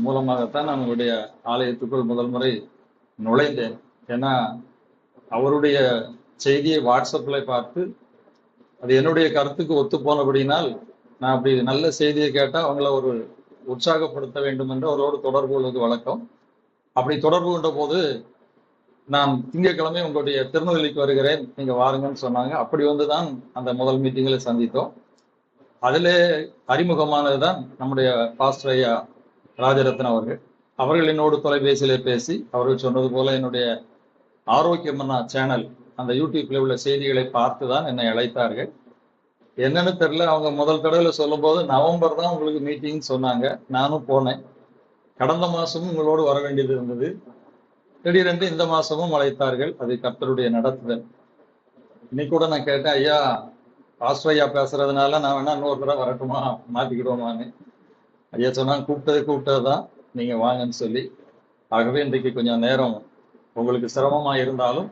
மூலமாகத்தான் நான் உங்களுடைய ஆலயத்துக்குள் முதல் முறை நுழைந்தேன். ஏன்னா அவருடைய செய்தியை வாட்ஸ்அப்ல பார்த்து அது என்னுடைய கருத்துக்கு ஒத்து போனபடினால் நான் அப்படி நல்ல செய்தியை கேட்டா அவங்கள ஒரு உற்சாகப்படுத்த வேண்டும் என்று அவரோடு தொடர்பு கொள்வது வழக்கம். அப்படி தொடர்பு கொண்ட போது நான் திங்கட்கிழமை உங்களுடைய திருநெல்வேலிக்கு வருகிறேன், நீங்க வாருங்கன்னு சொன்னாங்க. அப்படி வந்துதான் அந்த முதல் மீட்டிங்களை சந்தித்தோம். அதிலே அறிமுகமானதுதான் நம்முடைய பாஸ்டர் ஐயா ராஜரத்ன அவர்கள் என்னோடு தொலைபேசியிலே பேசி அவர்கள் சொன்னது போல என்னுடைய ஆரோக்கியமன்னா சேனல் அந்த யூடியூப்ல உள்ள செய்திகளை பார்த்துதான் என்னை அழைத்தார்கள். என்னன்னு தெரியல, அவங்க முதல் தடவையில சொல்லும் போது நவம்பர் தான் உங்களுக்கு மீட்டிங் சொன்னாங்க. நானும் போனேன். கடந்த மாசமும் உங்களோடு வர வேண்டியது இருந்தது. திடீரென்று இந்த மாசமும் அழைத்தார்கள். அது கர்த்தருடைய நடத்துதல். இன்னைக்கு கூட நான் கேட்டேன், ஐயா பாஸ்டர் ஐயா பேசுறதுனால நான் வேணா இன்னொரு தடவை வரட்டுமா, மாத்திக்கிடுவோமான்னு. ஐயா சொன்னாங்க, கூப்பிட்டதுதான், நீங்க வாங்கன்னு சொல்லி. ஆகவே இன்றைக்கு கொஞ்சம் நேரம் உங்களுக்கு சிரமமா இருந்தாலும்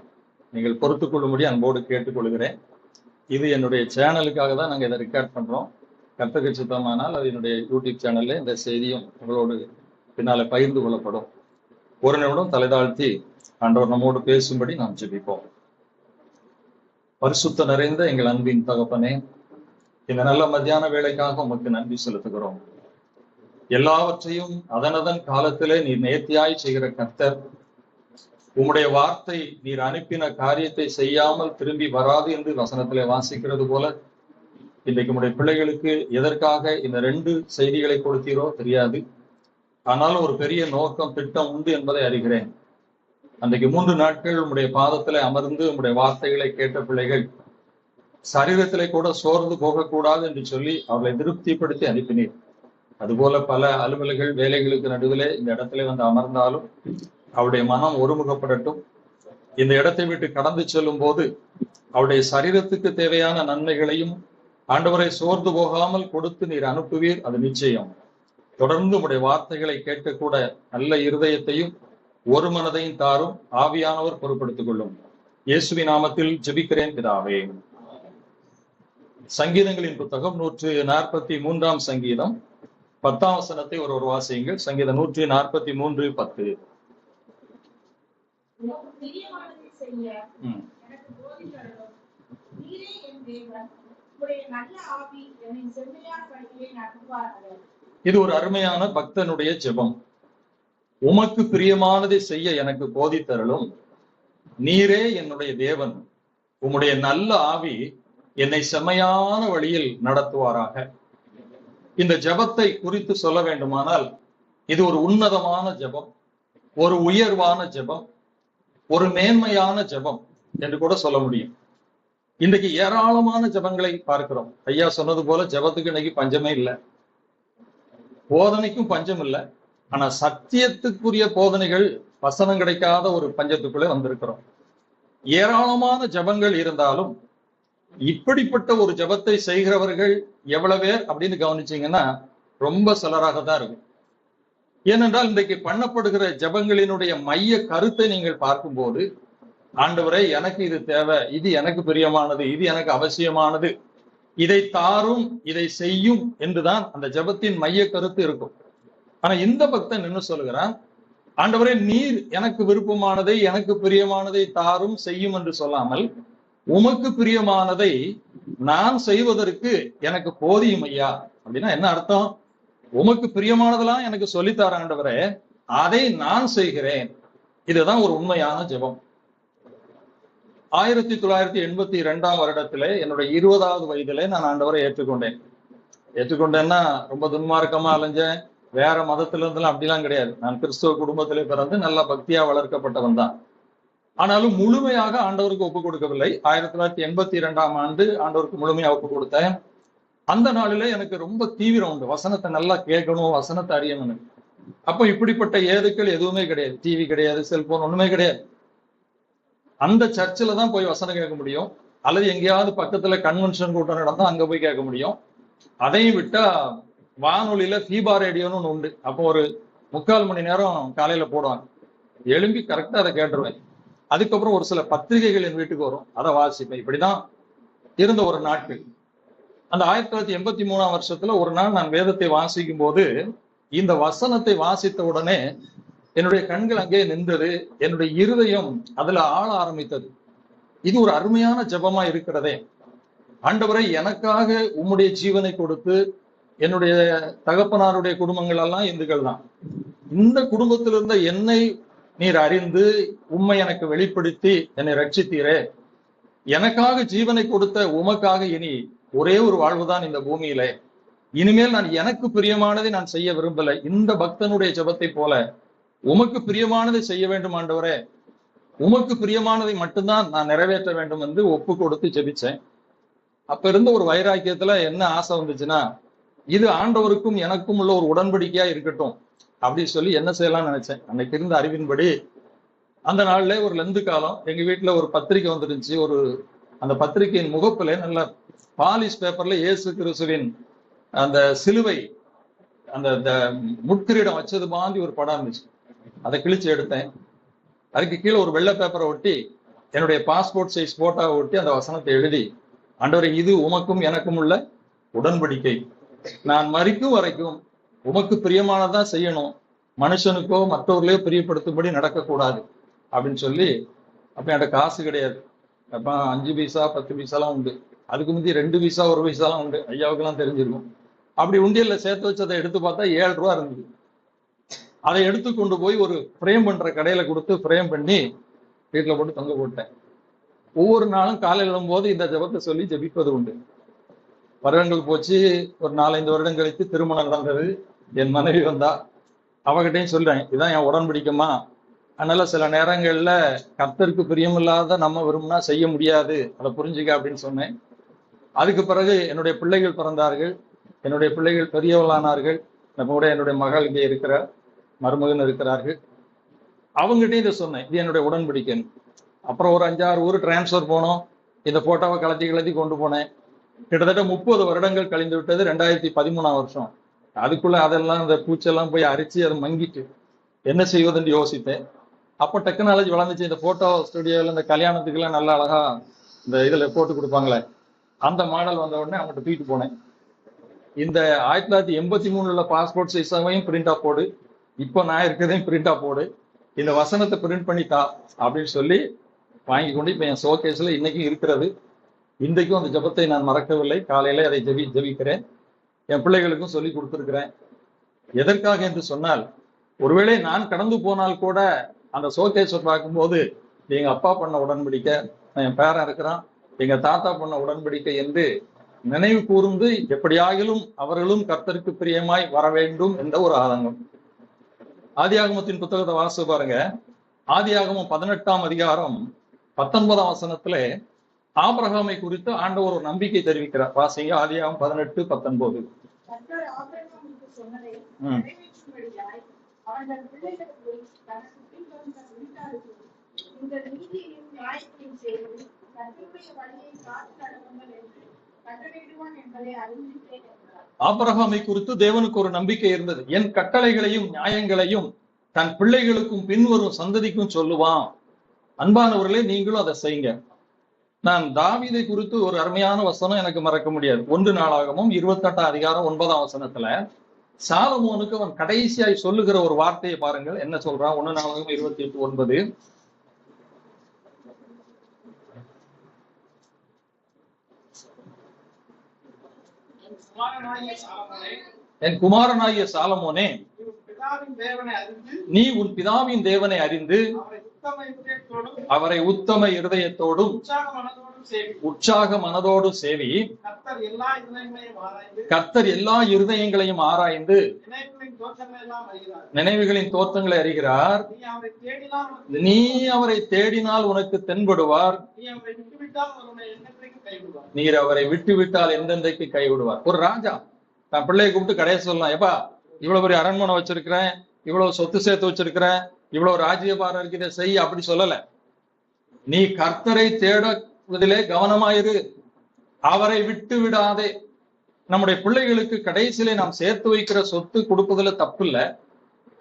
நீங்கள் பொறுத்துக் கொள்ளும்படி அன்போடு கேட்டுக்கொள்கிறேன். இது என்னுடைய சேனலுக்காக தான் நாங்கள் இதை ரெக்கார்ட் பண்றோம். கர்த்தருக்கு சித்தமானால் அது என்னுடைய யூடியூப் சேனல்ல இந்த செய்தியும் உங்களோடு பின்னால பகிர்ந்து கொள்ளப்படும். ஒரு நிமிடம் தலைதாழ்த்தி ஆண்டவர் நம்மோடு பேசும்படி நாம் ஜெபிப்போம். பரிசுத்த நிறைந்த எங்கள் அன்பின் தகப்பனே, இந்த நல்ல மத்தியான வேளைக்காக உமக்கு நன்றி செலுத்துகிறோம். எல்லாவற்றையும் அதனதன் காலத்திலே நீர் நேர்த்தியாய் செய்கிற கர்த்தர். உம்முடைய வார்த்தை நீர் அனுப்பின காரியத்தை செய்யாமல் திரும்பி வராது என்று வசனத்திலே வாசிக்கிறது போல, இன்றைக்கு உம்முடைய பிள்ளைகளுக்கு எதற்காக இந்த 2 செய்திகளை கொடுத்தீரோ தெரியாது. ஆனாலும் ஒரு பெரிய நோக்கம், திட்டம் உண்டு என்பதை அறிகிறேன். அன்றைக்கு 3 நாட்கள் உம்முடைய பாதத்திலே அமர்ந்து உம்முடைய வார்த்தைகளை கேட்ட பிள்ளைகள் சரீரத்திலே கூட சோர்ந்து போகக்கூடாது என்று சொல்லி அவர்களை திருப்திப்படுத்தி அனுப்பினீர். அதுபோல பல அலுவலர்கள் வேலைகளுக்கு நடுவிலே இந்த இடத்துல வந்து அமர்ந்தாலும் அவருடைய மனம் ஒருமுகப்படட்டும். இந்த இடத்தை விட்டு கடந்து செல்லும் போது அவருடைய சரீரத்துக்கு தேவையான நன்மைகளையும் ஆண்டவரை சோர்ந்து போகாமல் கொடுத்து நீர் அனுப்புவீர், அது நிச்சயம். தொடர்ந்து உடைய வார்த்தைகளை கேட்கக்கூட நல்ல இருதயத்தையும் ஒரு மனதையும் தாரும் ஆவியானவர் பொறுப்படுத்திக் கொள்ளும். இயேசுவின் நாமத்தில் ஜெபிக்கிறேன் பிதாவே. சங்கீதங்களின் புத்தகம் 143 சங்கீதம் 10 வசனத்தை ஒரு வாசியுங்கள். சங்கீதம் 143:10. இது ஒரு அருமையான பக்தனுடைய ஜெபம். உமக்கு பிரியமானதை செய்ய எனக்கு போதித்தருளும். நீரே என்னுடைய தேவன். உம்முடைய நல்ல ஆவி என்னை செம்மையான வழியில் நடத்துவாராக. இந்த ஜெபத்தை குறித்து சொல்ல வேண்டுமானால் இது ஒரு உன்னதமான ஜெபம், ஒரு உயர்வான ஜெபம், ஒரு மேன்மையான ஜெபம் என்று கூட சொல்ல முடியும். இன்றைக்கு ஏராளமான ஜெபங்களை பார்க்கிறோம். ஐயா சொன்னது போல ஜெபத்துக்கு இன்னைக்கு பஞ்சமே இல்லை, போதனைக்கும் பஞ்சம் இல்லை. ஆனா சத்தியத்துக்குரிய போதனைகள் வசனம் கிடைக்காத ஒரு பஞ்சத்துக்குள்ளே வந்திருக்கிறோம். ஏராளமான ஜெபங்கள் இருந்தாலும் இப்படிப்பட்ட ஒரு ஜெபத்தை செய்கிறவர்கள் எவ்வளவு பேர் அப்படின்னு கவனிச்சீங்கன்னா ரொம்ப சிலராகத்தான் இருக்கும். ஏனென்றால் இன்றைக்கு பண்ணப்படுகிற ஜெபங்களினுடைய மைய கருத்தை நீங்கள் பார்க்கும்போது, ஆண்டவரே எனக்கு இது தேவை, இது எனக்கு பிரியமானது, இது எனக்கு அவசியமானது, இதை தாரும், இதை செய்யும் என்றுதான் அந்த ஜெபத்தின் மைய கருத்து இருக்கும். ஆனா இந்த பக்தன் என்ன சொல்லுகிறான்? ஆண்டவரே நீர் எனக்கு விருப்பமானதை, எனக்கு பிரியமானதை தாரும், செய்யும் என்று சொல்லாமல், உமக்கு பிரியமானதை நான் செய்வதற்கு எனக்கு போதியும் ஐயா. அப்படின்னா என்ன அர்த்தம்? உமக்கு பிரியமானதெல்லாம் எனக்கு சொல்லித்தார ஆண்டவரே, அதை நான் செய்கிறேன். இதுதான் ஒரு உண்மையான ஜெபம். 1982 வருடத்திலே என்னுடைய 20வது வயதிலே நான் ஆண்டவரை ஏற்றுக்கொண்டேன். ஏற்றுக்கொண்டேன்னா ரொம்ப துன்மார்க்கமா அலைஞ்சேன், வேற மதத்துல இருந்தெல்லாம் அப்படிலாம் கிடையாது. நான் கிறிஸ்துவ குடும்பத்திலே பிறந்து நல்லா பக்தியா வளர்க்கப்பட்டவன் தான். ஆனாலும் முழுமையாக ஆண்டவருக்கு ஒப்பு கொடுக்கவில்லை. 1982 ஆண்டவருக்கு முழுமையா ஒப்பு கொடுத்தேன். அந்த நாளிலே எனக்கு ரொம்ப தீவிரம் உண்டு, வசனத்தை நல்லா கேட்கணும், வசனத்தை அறியணும்னு. அப்போ இப்படிப்பட்ட ஏதுக்கள் எதுவுமே கிடையாது, டிவி கிடையாது, செல்போன் ஒண்ணுமே கிடையாது. அந்த சர்ச்சில் தான் போய் வசனம் கேட்க முடியும், அல்லது எங்கேயாவது பக்கத்துல கன்வென்ஷன் கூட்டம் நடந்தா அங்க போய் கேட்க முடியும். அதையும் விட்டா வானொலியில ஃபீபா ரேடியோன்னு ஒண்ணு உண்டு. அப்போ ஒரு 3/4 மணி நேரம் காலையில போடுவாங்க. எழும்பி கரெக்டா அதை கேட்டுருவேன். அதுக்கப்புறம் ஒரு சில பத்திரிகைகள் என் வீட்டுக்கு வரும், அதை வாசிப்பேன். இப்படிதான் இருந்த ஒரு நாட்கள். அந்த 1983 வருஷத்துல ஒரு நாள் நான் வேதத்தை வாசிக்கும் போது இந்த வசனத்தை வாசித்த உடனே என்னுடைய கண்கள் அங்கே நின்றது, என்னுடைய இருதயம் அதுல ஆள ஆரம்பித்தது. இது ஒரு அருமையான ஜெபமா இருக்கிறதே. ஆண்டவரை, எனக்காக உம்முடைய ஜீவனை கொடுத்து, என்னுடைய தகப்பனாருடைய குடும்பங்கள் எல்லாம் இந்துக்கள் தான். இந்த குடும்பத்தில் இருந்த என்னை நீர் அறிந்து உம்மை எனக்கு வெளிப்படுத்தி என்னை ரட்சித்தீரே. எனக்காக ஜீவனை கொடுத்த உமக்காக இனி ஒரே ஒரு வாழ்வுதான் இந்த பூமியிலே. இனிமேல் நான் எனக்கு பிரியமானதை நான் செய்ய விரும்பல. இந்த பக்தனுடைய ஜெபத்தை போல உமக்கு பிரியமானதை செய்ய வேண்டும் ஆண்டவரே. உமக்கு பிரியமானதை மட்டும்தான் நான் நிறைவேற்ற வேண்டும் என்று ஒப்பு கொடுத்து ஜெபிச்சேன். அப்ப இருந்த ஒரு வைராக்கியத்துல என்ன ஆசை வந்துச்சுன்னா, இது ஆண்டவருக்கும் எனக்கும் உள்ள ஒரு உடன்படிக்கையா இருக்கட்டும் அப்படின்னு சொல்லி என்ன செய்யலாம்னு நினைச்சேன். அன்னைக்கு இருந்த அறிவின்படி அந்த நாள்ல ஒரு லெந்து காலம் எங்க வீட்டுல ஒரு பத்திரிக்கை வந்துருந்துச்சு. அந்த பத்திரிகையின் முகப்புல நல்ல பாலிஷ் பேப்பர்ல இயேசு கிறிஸ்துவின் அந்த சிலுவை அந்த முட்கிரீடம் வச்சது மாதிரி ஒரு படம் இருந்துச்சு. அதை கிழிச்சு எடுத்தேன். அதுக்கு கீழே ஒரு வெள்ளை பேப்பரை ஒட்டி என்னுடைய பாஸ்போர்ட் சைஸ் போட்டோவை ஒட்டி அந்த வசனத்தை எழுதி, ஆண்டவரே, இது உமக்கும் எனக்கும் உள்ள உடன்படிக்கை. நான் மரிக்கும் வரைக்கும் உமக்கு பிரியமானதான் செய்யணும், மனுஷனுக்கோ மற்றவர்களையோ பிரியப்படுத்தும்படி நடக்கக்கூடாது அப்படின்னு சொல்லி. அப்ப என்கிட்ட காசு கிடையாது. அப்ப 5 பைசா 10 பைசாலாம் உண்டு. அதுக்கு முந்தி 2 பைசா 1 பைசாலாம் உண்டு. ஐயாவுக்கெல்லாம் தெரிஞ்சிருக்கும். அப்படி உண்டியல்ல சேர்த்து வச்சதை எடுத்து பார்த்தா 7 ரூபா இருந்தது. அதை எடுத்து கொண்டு போய் ஒரு ஃப்ரேம் பண்ற கடையில கொடுத்து ஃப்ரேம் பண்ணி வீட்டுல போட்டு தொங்க போட்டேன். ஒவ்வொரு நாளும் காலையில் எழும்போது இந்த ஜெபத்தை சொல்லி ஜெபிப்பது உண்டு. வருடங்கள் போச்சு. ஒரு 4-5 வருடம் கழித்து திருமணம் நடந்தது. என் மனைவி வந்தா. அவகிட்டையும் சொல்றேன், இதான் என் உடன்படிக்கைமா. அதனால சில நேரங்கள்ல கர்த்தருக்கு பிரியமில்லாத நம்ம விரும்பினா செய்ய முடியாது, அதை புரிஞ்சுக்க அப்படின்னு சொன்னேன். அதுக்கு பிறகு என்னுடைய பிள்ளைகள் பிறந்தார்கள். என்னுடைய பிள்ளைகள் பெரியவளானார்கள். நம்ம கூட என்னுடைய மகள் இங்கே இருக்கிற மருமகன் இருக்கிறார்கள். அவங்ககிட்டையும் இதை சொன்னேன், இது என்னுடைய உடன்படிக்கை. அப்புறம் ஒரு 5-6 ஊர் டிரான்ஸ்ஃபர் போனோம். இந்த போட்டோவை கலத்தி கொண்டு போனேன். கிட்டத்தட்ட 30 வருடங்கள் கழிந்து விட்டது. 2013ஆம் வருஷம். அதுக்குள்ள அதெல்லாம் இந்த பூச்செல்லாம் போய் அரிச்சு அதை மங்கிட்டு என்ன செய்வதுன்னு யோசித்தேன். அப்போ டெக்னாலஜி வளர்ந்துச்சு. இந்த போட்டோ ஸ்டுடியோவில் இந்த கல்யாணத்துக்கெல்லாம் நல்லா அழகா இந்த இதுல போட்டு கொடுப்பாங்களே, அந்த மாடல் வந்த உடனே அவங்ககிட்ட தூக்கிட்டு போனேன். இந்த 1983 பாஸ்போர்ட் சைஸாவையும் பிரிண்டா போடு, இப்போ நான் இருக்கிறதையும் பிரிண்டா போடு, இந்த வசனத்தை பிரிண்ட் பண்ணிட்டா அப்படின்னு சொல்லி வாங்கி கொண்டு இப்போ என் ஷோகேஸ்ல இன்னைக்கும் இருக்கிறது. இன்றைக்கும் அந்த ஜெபத்தை நான் மறக்கவில்லை. காலையில அதை ஜெபிக்கிறேன். என் பிள்ளைகளுக்கும் சொல்லி கொடுத்துருக்கிறேன். எதற்காக என்று சொன்னால், ஒருவேளை நான் கடந்து போனால் கூட அந்த ஷோகேஸை பார்க்கும்போது எங்க அப்பா பண்ண உடன்படிக்கை, என் பேரன் இருக்கிறான், எங்க தாத்தா பண்ண உடன்படிக்கை என்று நினைவு கூர்ந்து எப்படியாகிலும் அவர்களும் கர்த்தருக்கு பிரியமாய் வர வேண்டும் என்ற ஒரு ஆதங்கம். ஆதியாகமத்தின் புத்தகத்தை வாசித்து பாருங்க. ஆதியாகமம் 18ஆம் அதிகாரம் 19ஆம் வசனத்திலே ஆபிரகாமை குறித்து ஆண்டவர் ஒரு நம்பிக்கை தெரிவிக்கிறார். வாசிங்க, ஆதியாகமம் 18:19. ஆபிரகாமை குறித்து தேவனுக்கு ஒரு நம்பிக்கை இருந்தது. என் கட்டளைகளையும் நியாயங்களையும் தன் பிள்ளைகளுக்கும் பின்வரும் சந்ததிக்கும் சொல்லுவான். அன்பானவர்களே, நீங்களும் அதை செய்யுங்க. நான் தாவீதை குறித்து ஒரு அருமையான வசனம் எனக்கு மறக்க முடியாது. 1 நாளாகமும் 28ஆம் அதிகாரம் 9ஆம் வசனத்துல சாலமோனுக்கு அவன் கடைசியாய் சொல்லுகிற ஒரு வார்த்தையை பாருங்கள். என்ன சொல்றான்? 1 நாளாகமும் 28:9. என் குமாரனாகிய சாலமோனே, நீ உன் பிதாவின் தேவனை அறிந்து அவரை உத்தம இருதயத்தோடும் உற்சாக மனதோடும் சேவி. கர்த்தர் எல்லா இருதயங்களையும் ஆராய்ந்து நினைவுகளின் தோற்றங்களை அறிகிறார். நீ அவரை தேடினால் உனக்கு தென்படுவார், நீர் அவரை விட்டு விட்டால் எந்தெந்தைக்கு கைவிடுவார். ஒரு ராஜா தன் பிள்ளையை கூப்பிட்டு கடையை சொல்லலாம், எப்பா இவ்வளவு பெரிய அரண்மனை வச்சிருக்கிறேன், இவ்வளவு சொத்து சேர்த்து வச்சிருக்கிறேன், இவ்வளவு ராஜ்யபாரம் இருக்குது, செய் அப்படி சொல்லல. நீ கர்த்தரை தேடுவதிலே கவனமாயிரு, அவரை விட்டு விடாதே. நம்முடைய பிள்ளைகளுக்கு கடைசியிலே நாம் சேர்த்து வைக்கிற சொத்து கொடுப்பதுல தப்பு இல்லை.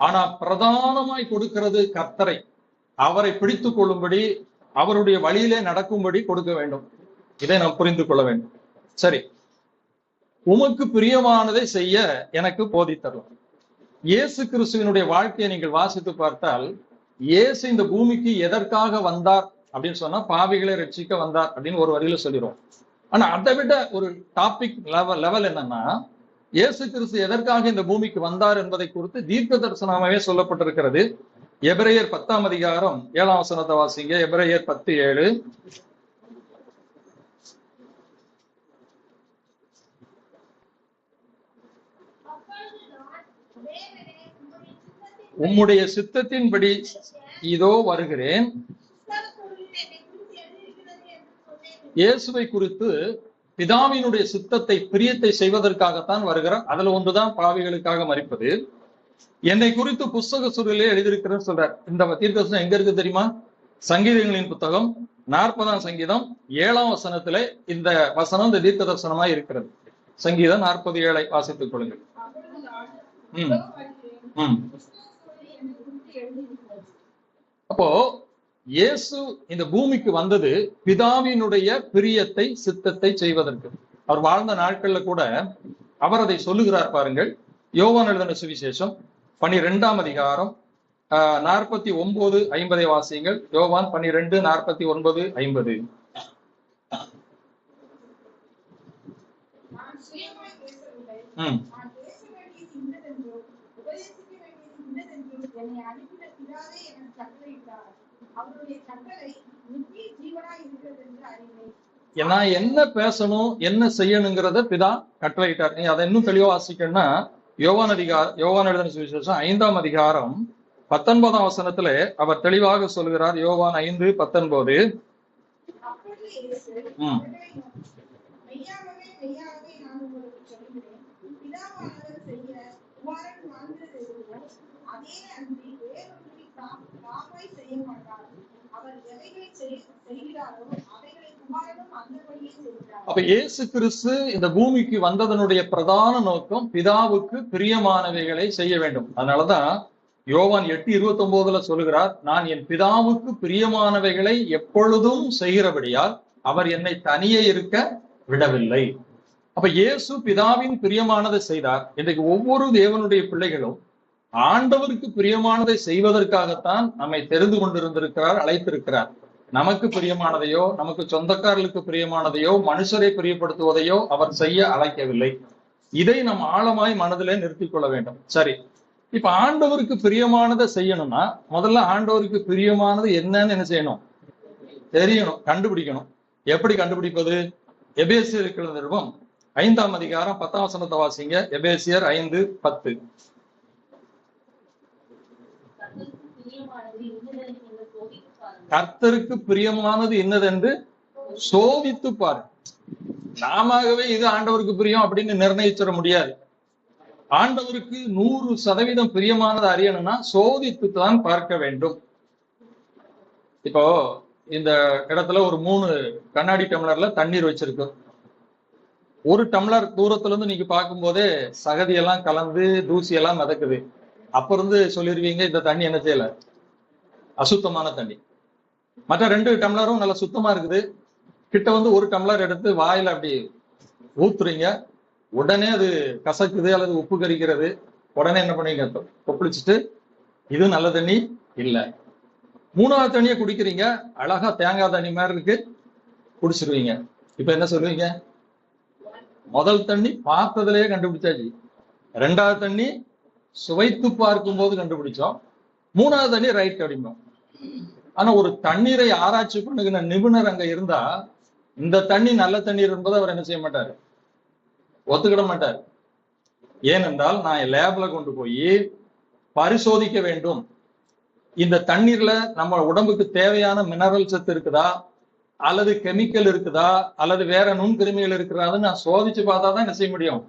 ஆனா பிரதானமாய் கொடுக்கிறது கர்த்தரை, அவரை பிடித்து கொள்ளும்படி, அவருடைய வழியிலே நடக்கும்படி கொடுக்க வேண்டும். இதை நாம் புரிந்து கொள்ள வேண்டும். சரி, உமக்கு பிரியமானதை செய்ய எனக்கு போதித்தரலாம். இயேசு கிறிஸ்துவினுடைய வாழ்க்கையை நீங்கள் வாசித்து பார்த்தால், இயேசு இந்த பூமிக்கு எதற்காக வந்தார் அப்படின்னு சொன்னா பாவிகளை ரட்சிக்க வந்தார் அப்படின்னு ஒரு வரியில சொல்லிடுவோம். ஆனா அதை விட ஒரு டாபிக் லெவல் என்னன்னா, இயேசு கிறிஸ்து எதற்காக இந்த பூமிக்கு வந்தார் என்பதை குறித்து தீர்க்க தரிசனமாகவே சொல்லப்பட்டிருக்கிறது. எபிரேயர் 10ஆம் அதிகாரம் 7ஆம் வசனத்தை வாசிங்க. எபிரேயர் 10:7. உம்முடைய சித்தத்தின்படி இதோ வருகிறேன். இயேசுவை குறித்து பிதாவினுடைய சித்தத்தை பிரியத்தை செய்வதற்காகத்தான் வருகிறார். அதுல ஒன்றுதான் பாவிகளுக்காக மரிப்பது. என்னை குறித்து புஸ்தக சுருளிலே எழுதியிருக்கிறேன்னு சொல்றார். இந்த தீர்க்கதரிசனம் எங்க இருக்கு தெரியுமா? சங்கீதங்களின் புத்தகம் 40ஆம் சங்கீதம் 7ஆம் வசனத்திலே இந்த வசனம் இந்த தீர்க்க தரிசனமா இருக்கிறது. சங்கீதம் 40:7 வாசித்துக் கொள்ளுங்கள். அப்போ இயேசு இந்த பூமிக்கு வந்தது பிதாவினுடைய பிரியத்தை சித்தத்தை செய்வதற்கு. அவர் வாழ்ந்த நாட்கள்ல கூட அவர் அதை சொல்லுகிறார் பாருங்கள். யோவான் எழுதின சுவிசேஷம் 12ஆம் அதிகாரம் 49:50 வாசியுங்கள். யோவான் 12:49-50. நான் என்ன பேசணும் என்ன செய்யணுங்கிறத பிதா கட்டளையிட்டார். நீ அதை இன்னும் தெளிவா வாசிக்கணும்னா யோவான் எழுதின சுவிசேஷம் 5ஆம் அதிகாரம் 19ஆம் வசனத்துல அவர் தெளிவாக சொல்கிறார். யோவான் 5:19. அப்ப இயேசு கிறிஸ்து இந்த பூமிக்கு வந்ததனுடைய பிரதான நோக்கம் பிதாவுக்கு பிரியமானவைகளை செய்ய வேண்டும். அதனாலதான் யோவான் 8:29 சொல்லுகிறார், நான் என் பிதாவுக்கு பிரியமானவைகளை எப்பொழுதும் செய்கிறபடியால் அவர் என்னை தனியே இருக்க விடவில்லை. அப்ப இயேசு பிதாவின் பிரியமானதை செய்தார். இன்றைக்கு ஒவ்வொரு தேவனுடைய பிள்ளைகளும் ஆண்டவருக்கு பிரியமானதை செய்வதற்காகத்தான் நம்மை தெரிந்து கொண்டிருந்திருக்கிறார், அழைத்திருக்கிறார். நமக்கு பிரியமானதையோ நமக்கு சொந்தக்காரர்களுக்கு பிரியமானதையோ மனுஷரை பிரியப்படுத்துவதையோ அவர் செய்ய அழைக்கவில்லை. இதை நாம் ஆழமாய் மனதிலே நிறுத்திக் கொள்ள வேண்டும். சரி, இப்ப ஆண்டவருக்கு பிரியமானதை செய்யணும்னா முதல்ல ஆண்டவருக்கு பிரியமானது என்னன்னு என்ன செய்யணும்? தெரியணும், கண்டுபிடிக்கணும். எப்படி கண்டுபிடிப்பது? எபேசியர் நிருபம் 5ஆம் அதிகாரம் 10ஆம் வசனத்தை வாசிங்க. எபேசியர் 5:10. கர்த்தருக்கு பிரியமானது என்னதென்று சோதித்து பாரு. நாமவே இது ஆண்டவருக்கு பிரியம் அப்படின்னு நிர்ணயிச்சிட முடியாது. ஆண்டவருக்கு 100% பிரியமானது அறியணும்னா சோதித்து தான் பார்க்க வேண்டும். இப்போ இந்த இடத்துல ஒரு 3 கண்ணாடி டம்ளர்ல தண்ணீர் வச்சிருக்கு. ஒரு டம்ளர் தூரத்துல இருந்து நீங்க பார்க்கும் போதே சகதியெல்லாம் கலந்து தூசியெல்லாம் மிதக்குது. அப்ப இருந்து சொல்லிருவீங்க இந்த தண்ணி என்ன செய்யல, அசுத்தமான தண்ணி. மற்ற 2 டம்ளரும் நல்லா சுத்தமா இருக்குது. கிட்ட வந்து ஒரு டம்ளர் எடுத்து வாயில அப்படி ஊத்துறீங்க, உடனே அது கசக்குது அல்லது உப்பு கரிக்கிறது. உடனே என்ன பண்ணுவீங்க? கொப்பளிச்சுட்டு இது நல்ல தண்ணி இல்லை. 3வது தண்ணியை குடிக்கிறீங்க, அழகா தேங்காய் தண்ணி மாதிரி இருக்கு, குடிச்சிருவீங்க. இப்ப என்ன சொல்லுவீங்க? முதல் தண்ணி பார்த்ததுலயே கண்டுபிடிச்சாச்சு, 2வது தண்ணி சுவைத்து பார்க்கும் போது கண்டுபிடிச்சோம், 3வது தண்ணி ரைட் அப்படிம்போம். ஆனா ஒரு தண்ணீரை ஆராய்ச்சி பண்ணுகிற நிபுணர் அங்க இருந்தா இந்த தண்ணி நல்ல தண்ணீர் என்பதை அவர் என்ன செய்ய மாட்டாரு, ஒத்துக்கிட மாட்டார். ஏனென்றால் நான் லேப்ல கொண்டு போய் பரிசோதிக்க வேண்டும். இந்த தண்ணீர்ல நம்ம உடம்புக்கு தேவையான மினரல் சத்து இருக்குதா அல்லது கெமிக்கல் இருக்குதா அல்லது வேற நுண்கிருமிகள் இருக்கிறான்னு நான் சோதிச்சு பார்த்தா தான் என்ன செய்ய முடியும்,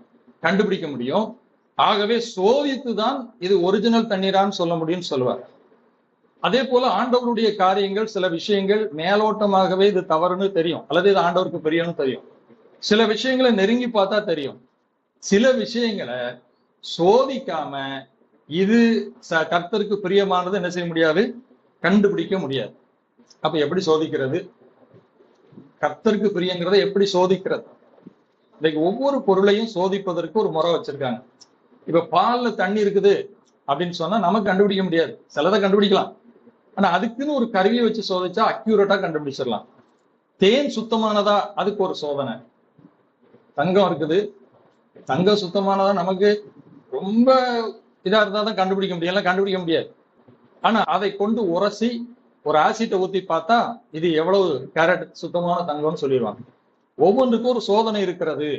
கண்டுபிடிக்க முடியும். ஆகவே சோதித்து தான் இது ஒரிஜினல் தண்ணீரான்னு சொல்ல முடியும்னு சொல்லுவார். அதே போல ஆண்டவருடைய காரியங்கள் சில விஷயங்கள் மேலோட்டமாகவே இது தவறுன்னு தெரியும் அல்லது இது ஆண்டவருக்கு பெரியன்னு தெரியும். சில விஷயங்களை நெருங்கி பார்த்தா தெரியும். சில விஷயங்களை சோதிக்காம இது கர்த்தருக்கு பிரியமானது என்ன செய்ய முடியாது, கண்டுபிடிக்க முடியாது. அப்ப எப்படி சோதிக்கிறது? கர்த்தருக்கு பிரியங்கிறத எப்படி சோதிக்கிறது? இன்னைக்கு ஒவ்வொரு பொருளையும் சோதிப்பதற்கு ஒரு முறை வச்சிருக்காங்க. இப்ப பால்ல தண்ணி இருக்குது, அப்படின்னு சொன்னா நமக்கு கண்டுபிடிக்க முடியாது. சிலதை கண்டுபிடிக்கலாம், ஆனா அதுக்குன்னு ஒரு கருவியை வச்சு சோதிச்சா அக்யூரேட்டா கண்டுபிடிச்சிடலாம். தேன் சுத்தமானதா, அதுக்கு ஒரு சோதனை. தங்கம் இருக்குது, தங்கம் சுத்தமானதா நமக்கு ரொம்ப இதா இருந்தா தான் கண்டுபிடிக்க முடியும், கண்டுபிடிக்க முடியாது. ஆனா அதை கொண்டு உரசி ஒரு ஆசிட்டை ஊத்தி பார்த்தா இது எவ்வளவு கேரட் சுத்தமான தங்கம்னு சொல்லிடுவாங்க. ஒவ்வொன்றுக்கும் ஒரு சோதனை இருக்கிறது.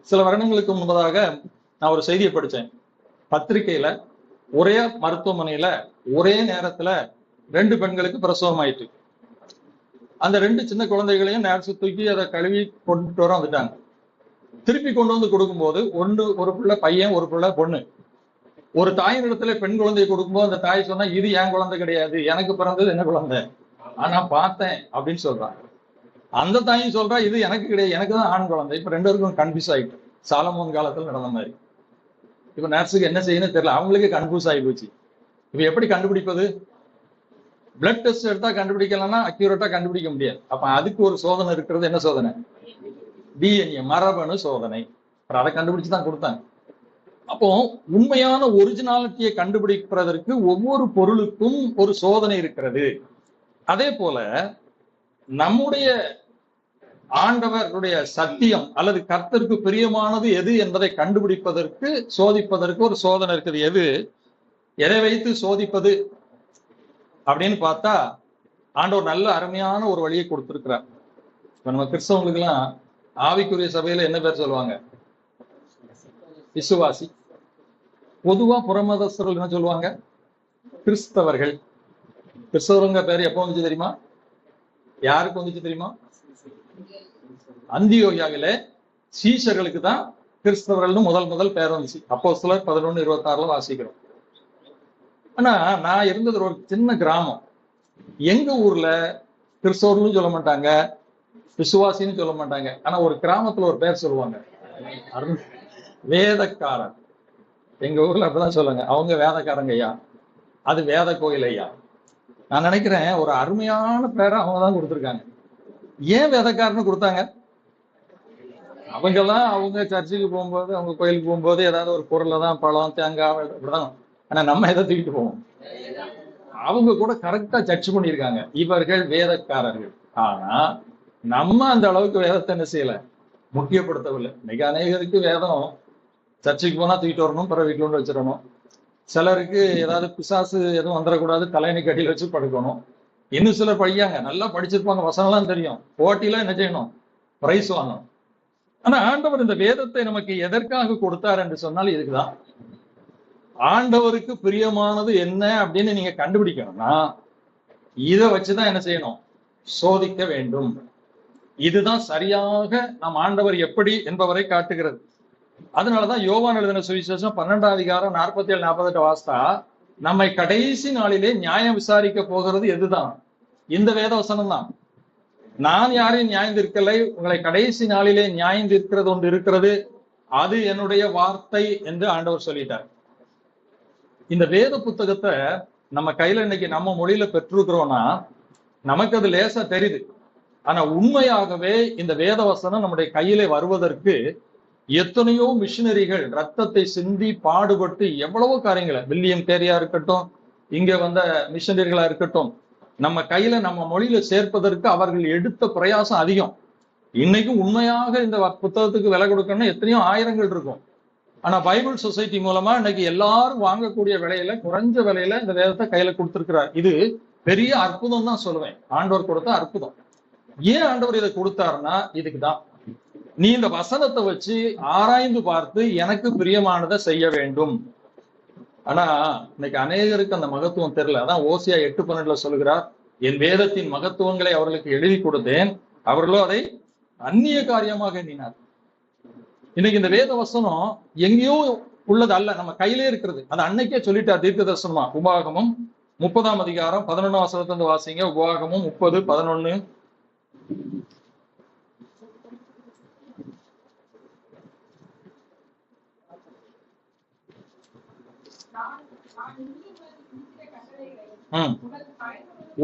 சில வருடங்களுக்கு முன்பதாக நான் ஒரு செய்தியை படித்தேன். பத்திரிகையில ஒரே மருத்துவமனையில ஒரே நேரத்துல 2 பெண்களுக்கு பிரசவம் ஆயிட்டு. அந்த 2 சின்ன குழந்தைகளையும் நேரத்து தூக்கி அதை கழுவி கொண்டு வர வந்துட்டாங்க. திருப்பி கொண்டு வந்து கொடுக்கும்போது ஒரு பிள்ளை பையன், ஒரு பிள்ளை பொண்ணு. ஒரு தாயின் இடத்துல பெண் குழந்தையை கொடுக்கும்போது அந்த தாய் சொன்னா, இது என் குழந்தை கிடையாது, எனக்கு பிறந்தது என்ன குழந்தை, ஆனா பார்த்தேன் அப்படின்னு சொல்றாங்க. அந்த தாயும் சொல்றா, இது எனக்கு கிடையாது, எனக்கு தான் ஆண் குழந்தை. இப்ப 2 பேருக்கும் கன்ஃபியூஸ் ஆயிட்டு, சாலமோன் காலத்துல நடந்த மாதிரி. இப்ப நர்ஸுக்கு என்ன செய்யணும் தெரியல, அவங்களுக்கு கன்ஃபியூஸ் ஆகி போச்சு. இப்ப எப்படி கண்டுபிடிப்பது? பிளட் டெஸ்ட் எடுத்தா கண்டுபிடிக்கலன்னா அக்யூரேட்டா கண்டுபிடிக்க முடியாது. அப்ப அதுக்கு ஒரு சோதனை இருக்கிறது. என்ன சோதனை? டிஎன்ஏ, மரபணு சோதனை. அதை கண்டுபிடிச்சு தான் கொடுத்தாங்க. அப்போ உண்மையான ஒரிஜினாலிட்டியை கண்டுபிடிப்பதற்கு ஒவ்வொரு பொருளுக்கும் ஒரு சோதனை இருக்கிறது. அதே போல நம்முடைய ஆண்டவருடைய சத்தியம் அல்லது கர்த்தருக்கு பிரியமானது எது என்பதை கண்டுபிடிப்பதற்கு, சோதிப்பதற்கு ஒரு சோதனை இருக்குது. எதை வைத்து சோதிப்பது அப்படின்னு பார்த்தா ஆண்டவர் நல்ல அருமையான ஒரு வழியை கொடுத்திருக்கிறார். இப்ப நம்ம கிறிஸ்தவங்களுக்கு எல்லாம் ஆவிக்குரிய சபையில என்ன பேர் சொல்லுவாங்க? விசுவாசி. பொதுவா புறமதஸ்தர்கள் என்ன சொல்லுவாங்க? கிறிஸ்தவர்கள். கிறிஸ்தவருங்க பேர் எப்போ வந்துச்சு தெரியுமா? யாருக்கு வந்துச்சு தெரியுமா? அந்தியோகியாவிலே சீஷர்களுக்கு தான் கிறிஸ்தவர்கள்னு முதல் பேர் வந்துச்சு. அப்போஸ்தலர் 11:26 வாசிக்கிறோம். ஆனா நான் இருந்தது ஒரு சின்ன கிராமம். எங்க ஊர்ல கிறிஸ்தவர்களும் சொல்ல மாட்டாங்க, விசுவாசின்னு சொல்ல மாட்டாங்க. ஆனா ஒரு கிராமத்துல ஒரு பேர் சொல்லுவாங்க, வேதக்காரர். எங்க ஊர்ல அப்படிதான் சொல்லுங்க, அவங்க வேதக்காரங்க ஐயா, அது வேத கோயில் ஐயா. நான் நினைக்கிறேன் ஒரு அருமையான பேரை அவங்க தான் கொடுத்துருக்காங்க. ஏன் வேதக்காரன்னு கொடுத்தாங்க? அவங்கெல்லாம் அவங்க சர்ச்சுக்கு போகும்போது, அவங்க கோயிலுக்கு போகும்போது ஏதாவது ஒரு பொருளை தான், பழம், தேங்காய் இப்படிதான். ஆனா நம்ம எதை தூக்கிட்டு போவோம்? அவங்க கூட கரெக்டா ஜட்ஜ் பண்ணியிருக்காங்க, இவர்கள் வேதக்காரர்கள். ஆனா நம்ம அந்த அளவுக்கு வேதத்தை என்ன செய்யல, முக்கியப்படுத்தவில்லை. இன்னைக்கு அநேகருக்கு வேதம் சர்ச்சுக்கு போனா தூக்கிட்டு வரணும், பிற வீட்டுல கொண்டு வச்சிடணும். சிலருக்கு ஏதாவது பிசாசு எதுவும் வந்துடக்கூடாது, தலையணை கட்டியில் வச்சு படுக்கணும். இன்னும் சிலர் படிக்காங்க, நல்லா படிச்சிருப்பாங்க, வசனம்லாம் தெரியும், போட்டிலாம் என்ன செய்யணும், பிரைஸ் வாங்கணும். ஆனா ஆண்டவர் இந்த வேதத்தை நமக்கு எதற்காக கொடுத்தார் என்று சொன்னால் இதுக்குதான். ஆண்டவருக்கு பிரியமானது என்ன அப்படின்னு நீங்க கண்டுபிடிக்கணும்னா இதை வச்சுதான் என்ன செய்யணும், சோதிக்க வேண்டும். இதுதான் சரியாக நம் ஆண்டவர் எப்படி என்பவரை காட்டுகிறது. அதனாலதான் யோவான் எழுதின சுவிசேஷம் 12ஆம் அதிகாரம் 47-48 வாஸ்தா, நம்மை கடைசி நாளிலே நியாயம் விசாரிக்க போகிறது எதுதான்? இந்த வேத வசனம் தான். நான் யாரையும் நியாயந்திருக்கலை, உங்களை கடைசி நாளிலே நியாயந்திருக்கிறது ஒன்று இருக்கிறது, அது என்னுடைய வார்த்தை என்று ஆண்டவர் சொல்லிட்டார். இந்த வேத புத்தகத்தை நம்ம கையில இன்னைக்கு நம்ம மொழியில பெற்றிருக்கிறோம்னா நமக்கு அது லேசா தெரியுது. ஆனா உண்மையாகவே இந்த வேத வசனம் நம்முடைய கையிலே வருவதற்கு எத்தனையோ மிஷினரிகள் ரத்தத்தை சிந்தி பாடுபட்டு எவ்வளவோ காரியங்களை, வில்லியம் கேரியா இருக்கட்டும், இங்க வந்த மிஷினரிகளா இருக்கட்டும், நம்ம கையில நம்ம மொழியில சேர்ப்பதற்கு அவர்கள் எடுத்த பிரயாசம் அதிகம். இன்னைக்கும் உண்மையாக இந்த புத்தகத்துக்கு விலை கொடுக்கணும்னா எத்தனையோ ஆயிரங்கள் இருக்கும். ஆனா பைபிள் சொசைட்டி மூலமா இன்னைக்கு எல்லாரும் வாங்கக்கூடிய விலையில, குறைஞ்ச விலையில இந்த வேதத்தை கையில கொடுத்திருக்கிறார். இது பெரிய அற்புதம் தான் சொல்லுவேன், ஆண்டவர் கொடுத்த அற்புதம். ஏன் ஆண்டவர் இதை கொடுத்தாருன்னா இதுக்குதான். நீ இந்த வசனத்தை வச்சு ஆராய்ந்து பார்த்து எனக்கு பிரியமானதை செய்ய வேண்டும். ஆனா இன்னைக்கு அநேகருக்கு அந்த மகத்துவம் தெரியல. அதான் ஓசியா 8:12 சொல்லுகிறார், என் வேதத்தின் மகத்துவங்களை அவர்களுக்கு எழுதி கொடுத்தேன், அவர்களோ அதை அந்நிய காரியமாக எண்ணினார். இன்னைக்கு இந்த வேத வசனம் எங்கேயோ உள்ளது அல்ல, நம்ம கையிலே இருக்கிறது. அது அன்னைக்கே சொல்லிட்டார் தீர்க்க தரிசனமா. உபாகமம் 30ஆம் அதிகாரம் 11ஆம் வசனத்திலிருந்து வாசிங்க. உபாகமம் 30:11.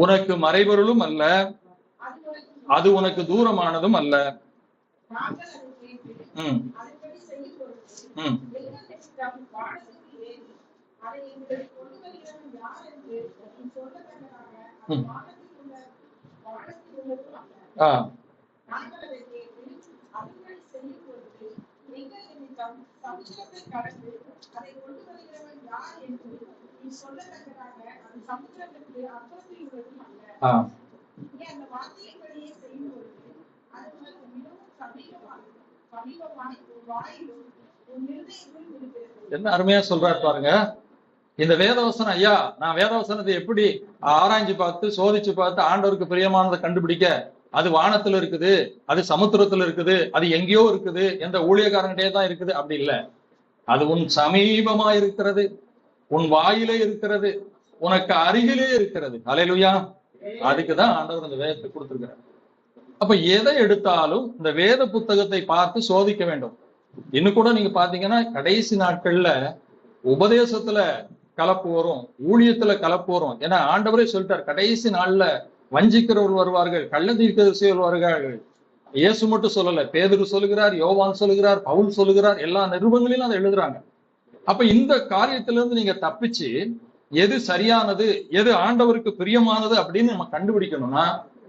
உனக்கு மறைபொருளும் அல்ல, அது உனக்கு தூரமானதும் அல்ல. என்ன அருமையா சொல்றாரு பாருங்க. இந்த வேதவசனம், ஐயா நான் வேதவசனத்தை எப்படி ஆராய்ஞ்சு பார்த்து சோதிச்சு பார்த்து ஆண்டவருக்கு பிரியமானதை கண்டுபிடிக்க? அது வானத்துல இருக்குது, அது சமுத்திரத்துல இருக்குது, அது எங்கேயோ இருக்குது, எந்த ஊழியக்காரன்கிட்டே தான் இருக்குது, அப்படி இல்லை. அது உன் சமீபமா இருக்கிறது, உன் வாயிலே இருக்கிறது, உனக்கு அருகிலே இருக்கிறது. அல்லேலூயா. அதுக்குதான் ஆண்டவர் இந்த வேதத்தை கொடுத்திருக்கிறார். அப்ப எதை எடுத்தாலும் இந்த வேத புத்தகத்தை பார்த்து சோதிக்க வேண்டும். இன்னும் கூட நீங்க பாத்தீங்கன்னா கடைசி நாட்கள்ல உபதேசத்துல கலப்பு வரும், ஊழியத்துல கலப்பு வரும். ஏன்னா ஆண்டவரே சொல்லிட்டார், கடைசி நாள்ல வஞ்சிக்கிறவர்கள் வருவார்கள், கள்ள தீர்க்கதரிசி வருவார்கள். இயேசு மட்டும் சொல்லல, பேதுரு சொல்லுகிறார், யோவான் சொல்லுகிறார், பவுல் சொல்லுகிறார், எல்லா நிருபங்களிலும் அதை எழுதுறாங்க. அப்ப இந்த காரியத்திலிருந்து நீங்க தப்பிச்சு எது சரியானது, எது ஆண்டவருக்கு பிரியமானது அப்படின்னு நம்ம கண்டுபிடிக்கணும்னா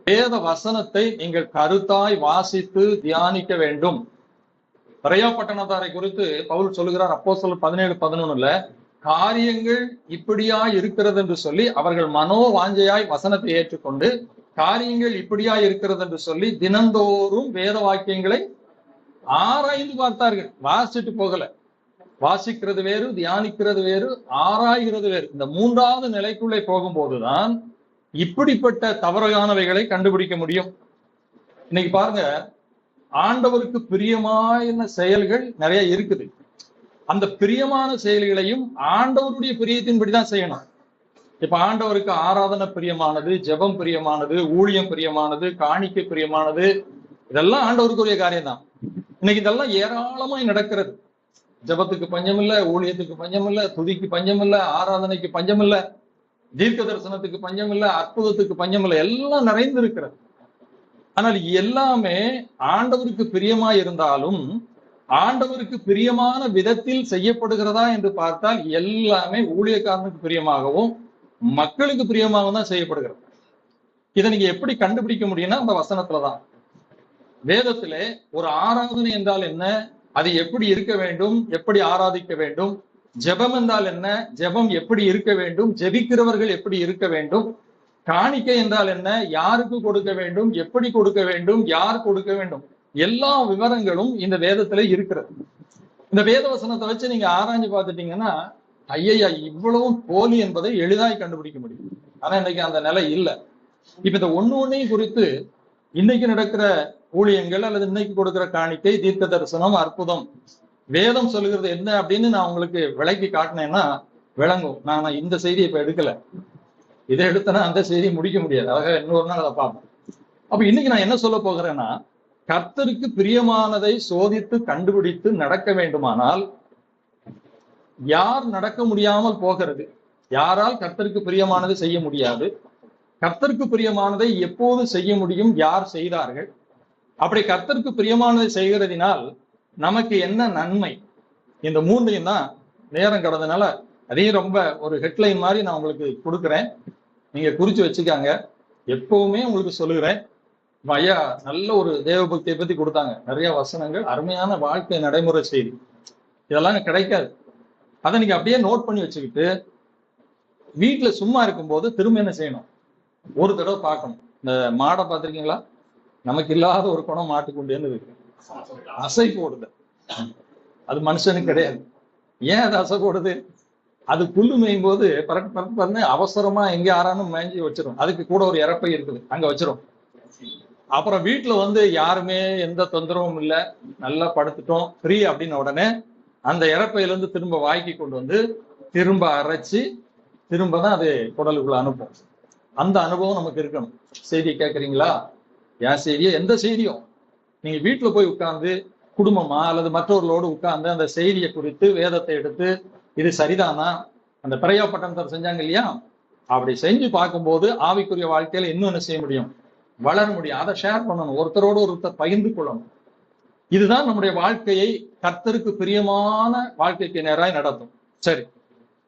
வேத வசனத்தை நீங்கள் கருத்தாய் வாசித்து தியானிக்க வேண்டும். பெரையா பட்டணத்தாரை குறித்து பவுல் சொல்லுகிறார், அப்போஸ்தலர் 17:11, காரியங்கள் இப்படியா இருக்கிறது என்று சொல்லி அவர்கள் மனோ வாஞ்சையாய் வசனத்தை ஏற்றுக்கொண்டு காரியங்கள் இப்படியா இருக்கிறது என்று சொல்லி தினந்தோறும் வேத வாக்கியங்களை ஆராய்ந்து பார்த்தார்கள். வாசிச்சுட்டு போகல. வாசிக்கிறது வேறு, தியானிக்கிறது வேறு, ஆராய்கிறது வேறு. இந்த மூன்றாவது நிலைக்குள்ளே போகும்போதுதான் இப்படிப்பட்ட தவறானவைகளை கண்டுபிடிக்க முடியும். இன்னைக்கு பாருங்க, ஆண்டவருக்கு பிரியமான செயல்கள் நிறைய இருக்குது. அந்த பிரியமான செயல்களையும் ஆண்டவருடைய பிரியத்தின்படிதான் செய்யணும். இப்ப ஆண்டவருக்கு ஆராதனை பிரியமானது, ஜெபம் பிரியமானது, ஊழியம் பிரியமானது, காணிக்கை பிரியமானது, இதெல்லாம் ஆண்டவருக்குரிய காரியம் தான். இன்னைக்கு இதெல்லாம் ஏராளமாய் நடக்கிறது. ஜெபத்துக்கு பஞ்சம் இல்லை, ஊழியத்துக்கு பஞ்சம் இல்லை, துதிக்கு பஞ்சம் இல்லை, ஆராதனைக்கு பஞ்சம் இல்லை, தீர்க்க தரிசனத்துக்கு பஞ்சம் இல்லை, அற்புதத்துக்கு பஞ்சம் இல்லை, எல்லாம் நிறைந்து இருக்கிறது. ஆனால் எல்லாமே ஆண்டவருக்கு பிரியமா இருந்தாலும் ஆண்டவருக்கு பிரியமான விதத்தில் செய்யப்படுகிறதா என்று பார்த்தால் எல்லாமே ஊழியக்காரனுக்கு பிரியமாகவும் மக்களுக்கு பிரியமாகவும் தான் செய்யப்படுகிறது. இதை நீங்க எப்படி கண்டுபிடிக்க முடியும்னா அந்த வசனத்துலதான். வேதத்திலே ஒரு ஆராதனை என்றால் என்ன, அது எப்படி இருக்க வேண்டும், எப்படி ஆராதிக்க வேண்டும், ஜெபம் என்றால் என்ன, ஜெபம் எப்படி இருக்க வேண்டும், ஜெபிக்கிறவர்கள் எப்படி இருக்க வேண்டும், காணிக்கை என்றால் என்ன, யாருக்கு கொடுக்க வேண்டும், எப்படி கொடுக்க வேண்டும், யார் கொடுக்க வேண்டும், எல்லா விவரங்களும் இந்த வேதத்துல இருக்கிறது. இந்த வேத வசனத்தை வச்சு நீங்க ஆராய்ஞ்சு பார்த்துட்டீங்கன்னா ஐயா இவ்வளவும் போலி என்பதை எளிதாய் கண்டுபிடிக்க முடியும். ஆனா இன்னைக்கு அந்த நிலை இல்லை. இப்ப இந்த ஒண்ணையும் குறித்து இன்னைக்கு நடக்கிற ஊழியங்கள் அல்லது இன்னைக்கு கொடுக்கிற காணிக்கை, தீர்க்க தரிசனம், அற்புதம், வேதம் சொல்லுகிறது என்ன அப்படின்னு நான் உங்களுக்கு விளக்கி காட்டினேன்னா விளங்கும். நான் இந்த செய்தியை இப்ப எடுக்கல, இதை எடுத்தனா அந்த செய்தியை முடிக்க முடியாது. அழகா இன்னொரு நாள் அதை பார்ப்போம். அப்ப இன்னைக்கு நான் என்ன சொல்ல போகிறேன்னா, கர்த்தருக்கு பிரியமானதை சோதித்து கண்டுபிடித்து நடக்க வேண்டுமானால் யார் நடக்க முடியாமல் போகிறது? யாரால் கர்த்தருக்கு பிரியமானதை செய்ய முடியாது? கர்த்தருக்கு பிரியமானதை எப்போது செய்ய முடியும்? யார் செய்தார்கள்? அப்படி கர்த்தருக்கு பிரியமானதை செய்கிறதினால் நமக்கு என்ன நன்மை? இந்த மூன்றையும் தான் நேரம் கடந்தனால அதையும் ரொம்ப ஒரு ஹெட்லைன் மாதிரி நான் உங்களுக்கு கொடுக்குறேன். நீங்க குறிச்சு வச்சுக்காங்க. எப்பவுமே உங்களுக்கு சொல்லுகிறேன், ஐயா நல்ல ஒரு தேவபக்தியை பத்தி கொடுத்தாங்க, நிறைய வசனங்கள், அருமையான வாழ்க்கை நடைமுறை செய்தி, இதெல்லாம் கிடைக்காது. அதை நீங்க அப்படியே நோட் பண்ணி வச்சுக்கிட்டு வீட்டுல சும்மா இருக்கும்போது திரும்ப என்ன செய்யணும், ஒரு தடவை பார்க்கணும். இந்த மாடை பார்த்திருக்கீங்களா? நமக்கு இல்லாத ஒரு குணம் மாட்டுக்குண்டேன்னு இருக்கு, அசை போடுது. அது மனுஷனுக்கு கிடையாது. ஏன் அது அசை போடுது? அது புல்லு மேயும் போது பறந்து அவசரமா எங்க ஆறானும் மேய்ஞ்சி வச்சிரும். அதுக்கு கூட ஒரு இறப்பை இருக்குது, அங்க வச்சிரும். அப்புறம் வீட்டுல வந்து யாருமே எந்த தொந்தரவும் இல்லை, நல்லா படுத்துட்டோம் ஃப்ரீ அப்படின்ன உடனே அந்த இறப்பையில இருந்து திரும்ப வாய்க்கு கொண்டு வந்து திரும்ப அரைச்சி திரும்ப தான் அது குடலுக்குள்ள அனுப்பும். அந்த அனுபவம் நமக்கு இருக்கணும். செய்தியை கேட்குறீங்களா? என் செய்தியோ எந்த செய்தியும் நீங்க வீட்டுல போய் உட்கார்ந்து குடும்பமா அல்லது மற்றவர்களோடு உட்கார்ந்து அந்த செய்தியை குறித்து வேதத்தை எடுத்து இது சரிதானா, அந்த பெரையா பட்டணத்தார் செஞ்சாங்க இல்லையா, அப்படி செஞ்சு பார்க்கும்போது ஆவிக்குரிய வாழ்க்கையில இன்னும் என்ன செய்ய முடியும், வளர முடியும். அதை ஷேர் பண்ணணும், ஒருத்தரோடு ஒருத்தர் பகிர்ந்து கொள்ளணும். இதுதான் நம்முடைய வாழ்க்கையை கர்த்தருக்கு பிரியமான வாழ்க்கைக்கு நேராய் நடத்தும். சரி,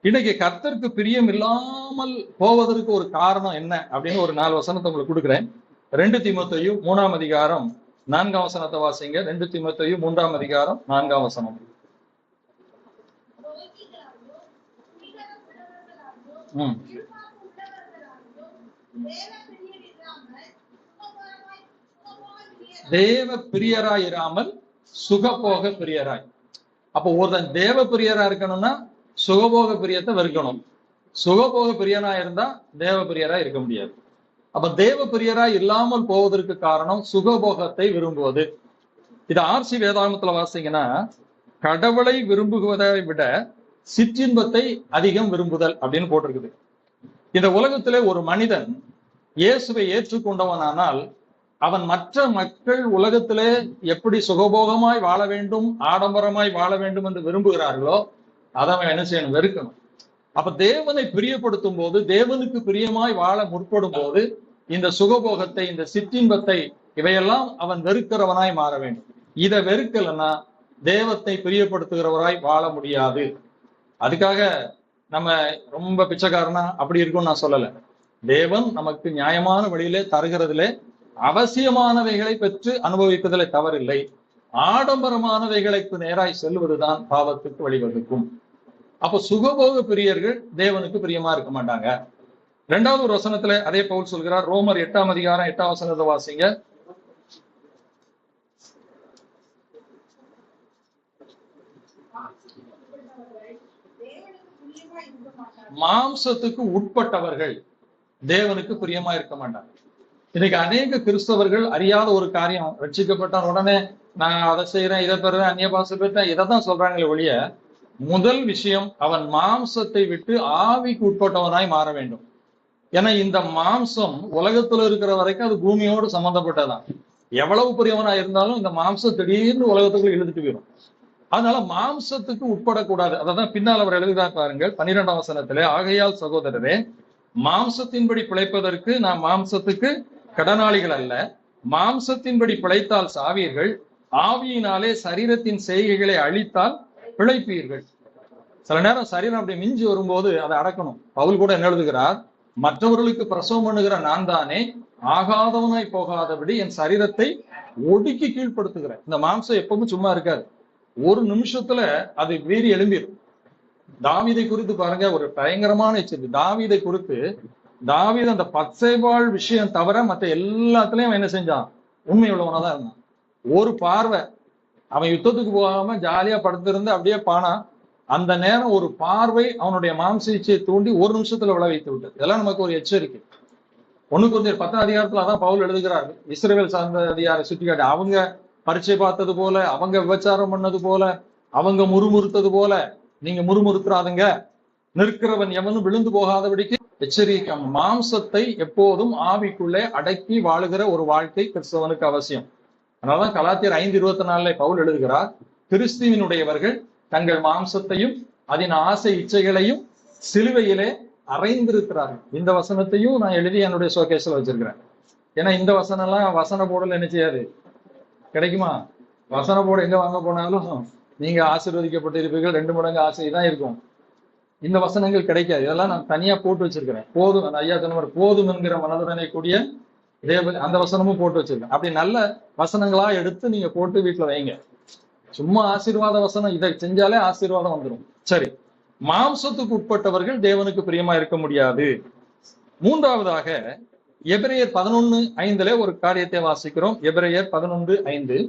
இன்னைக்கு கர்த்தருக்கு பிரியம் இல்லாமல் போவதற்கு ஒரு காரணம் என்ன அப்படின்னு ஒரு 4 வசனத்தை உங்களுக்கு கொடுக்குறேன். 2 தீமோத்தேயு 3ஆம் அதிகாரம் 4ஆம் வசனத்தை வாசிங்க. 2 தீமோத்தேயு 3ஆம் அதிகாரம் 4ஆம் வசனம். தேவ பிரியராய் இராமல் சுகபோக பிரியராய். அப்போ ஒருத்தன் தேவ பிரியரா இருக்கணும்னா சுகபோக பிரியத்தை வெறுக்கணும். சுகபோக பிரியனா இருந்தா தேவ பிரியரா இருக்க முடியாது. அப்ப தேவ பிரியரா இல்லாமல் போவதற்கு காரணம் சுகபோகத்தை விரும்புவது. இது ஆர்சி வேதாகமத்துல வாசிங்கன்னா, கடவுளை விரும்புவதை விட சிற்றின்பத்தை அதிகம் விரும்புதல் அப்படின்னு போட்டிருக்குது. இந்த உலகத்திலே ஒரு மனிதன் இயேசுவை ஏற்றுக்கொண்டவனானால் அவன் மற்ற மக்கள் உலகத்திலே எப்படி சுகபோகமாய் வாழ வேண்டும், ஆடம்பரமாய் வாழ வேண்டும் என்று விரும்புகிறார்களோ அதை அவன் என்ன செய்யணும்? வெறுக்கணும். அப்ப தேவனை பிரியப்படுத்தும் போது, தேவனுக்கு பிரியமாய் வாழ முற்படும் போது இந்த சுகபோகத்தை, இந்த சிற்றின்பத்தை, இவையெல்லாம் அவன் வெறுக்கிறவனாய் மாற வேண்டும். இதை வெறுக்கலன்னா தேவத்தை பிரியப்படுத்துகிறவராய் வாழ முடியாது. அதுக்காக நம்ம ரொம்ப பிச்சைக்காரனா அப்படி இருக்கும்னு நான் சொல்லல. தேவன் நமக்கு நியாயமான வழியிலே தருகிறதிலே அவசியமானவைகளை பெற்று அனுபவிப்பதிலே தவறில்லை. ஆடம்பரமானவைகளுக்கு நேராய் செல்வதுதான் பாவத்துக்கு வழிவகுக்கும். அப்ப சுகபோக பிரியர்கள் தேவனுக்கு பிரியமா இருக்க மாட்டாங்க. 2வது ஒரு வசனத்துல அதே பவுல் சொல்கிறார். ரோமர் 8ஆம் அதிகாரம் 8ஆம் வசனத்தை வாசிங்க. மாம்சத்துக்கு உட்பட்டவர்கள் தேவனுக்கு பிரியமா இருக்க மாட்டாங்க. இன்னைக்கு அநேக கிறிஸ்தவர்கள் அறியாத ஒரு காரியம், ரட்சிக்கப்பட்ட உடனே நான் அதை செய்யறேன், இதை பெறேன், அந்நிய பாஷை பெற்றேன், இதைதான் சொல்றாங்களே ஒழிய முதல் விஷயம் அவன் மாம்சத்தை விட்டு ஆவிக்கு உட்பட்டவனாய் மாற வேண்டும். ஏன்னா இந்த மாம்சம் உலகத்துல இருக்கிற வரைக்கும் அது பூமியோடு சம்பந்தப்பட்டதான். எவ்வளவு பெரியவனா இருந்தாலும் இந்த மாம்சம் திடீர்னு உலகத்துக்குள்ள இழுத்துட்டு போயிடும். அதனால மாம்சத்துக்கு உட்படக்கூடாது. அதான் பின்னால் அவர் எழுதுகிறார் பாருங்கள் 12ஆம் வசனத்திலே, ஆகையால் சகோதரரே, மாம்சத்தின்படி பிழைப்பதற்கு நாம் மாம்சத்துக்கு கடனாளிகள் அல்ல, மாம்சத்தின்படி பிழைத்தால் சாவீர்கள், ஆவியினாலே சரீரத்தின் செய்கைகளை அழித்தால் பிழைப்பீர்கள். சில நேரம் சரீரம் அப்படி மிஞ்சி வரும்போது அதை அடக்கணும். பவுல் கூட என்ன எழுதுகிறார்? மற்றவர்களுக்கு பிரசவம் பண்ணுகிற நான் தானே ஆகாதவனாய் போகாதபடி என் சரீரத்தை ஒடுக்கி கீழ்ப்படுத்துகிறேன். இந்த மாம்சம் எப்பவும் சும்மா இருக்காது. ஒரு நிமிஷத்துல அது வீறி எழும்பிடும். தாவீதை குறித்து பாருங்க, ஒரு பயங்கரமான எச்சரிக்கை. தாவீதை குறித்து, தாவீது அந்த பச்சைவாழ் விஷயம் தவிர மற்ற எல்லாத்துலயும் அவன் என்ன செஞ்சான்? உண்மை உள்ளவனாதான் இருந்தான். ஒரு பார்வை, அவன் யுத்தத்துக்கு போகாம ஜாலியா படுத்திருந்து அப்படியே பானா, அந்த நேரம் ஒரு பார்வை அவனுடைய மாம்ச இச்சையை தூண்டி ஒரு நிமிஷத்துல விளை வைத்து விட்டது. இதெல்லாம் நமக்கு ஒரு எச்சரிக்கை. 1 கொரிந்தியர் 10ஆம் அதிகாரத்துல அதான் பவுல் எழுதுகிறார். இஸ்ரவேல் சார்ந்த அதிகார சுட்டிக்காட்டி, அவங்க பரீட்சை பார்த்தது போல, அவங்க விபச்சாரம் பண்ணது போல, அவங்க முறுமுறுத்தது போல நீங்க முறுமுறுத்துறாதுங்க, நிற்கிறவன் எவனும் விழுந்து போகாதபடிக்கு எச்சரிக்கை. மாம்சத்தை எப்போதும் ஆவிக்குள்ளே அடக்கி வாழுகிற ஒரு வாழ்க்கை கிறிஸ்தவனுக்கு அவசியம். அதனாலதான் கலாத்தியர் 5:24 பவுல் எழுதுகிறார், கிறிஸ்துவினுடையவர்கள் தங்கள் மாம்சத்தையும் அதன் ஆசை இச்சைகளையும் சிலுவையிலே அறைந்திருக்கிறார்கள். இந்த வசனத்தையும் நான் எழுதி என்னுடைய ஷோகேஸ்ல வச்சிருக்கிறேன். ஏன்னா இந்த வசனம் எல்லாம் வசன போடல என்ன செய்யாது, கிடைக்குமா? வசன போட எங்க வாங்க போனாலும் நீங்க ஆசீர்வதிக்கப்பட்டிருப்பீர்கள், 2 மடங்கு ஆசை தான் இருக்கும். இந்த வசனங்கள் கிடைக்காது. இதெல்லாம் நான் தனியா போட்டு வச்சிருக்கிறேன். போதும், ஐயா சொன்ன போதும் என்கிற மனதுடனே கூடிய அந்த வசனமும் போட்டு வச்சிருக்கேன். அப்படி நல்ல வசனங்களா எடுத்து நீங்க போட்டு வீட்டுல வைங்க. சும்மா ஆசீர்வாத வசனம் இதை செஞ்சாலே ஆசீர்வாதம் வந்துடும். சரி, மாம்சத்துக்கு உட்பட்டவர்கள் தேவனுக்கு பிரியமா இருக்க முடியாது. 3வதாக எபிரேயர் 11:5 ஒரு காரியத்தை வாசிக்கிறோம். எபிரேயர் 11:5.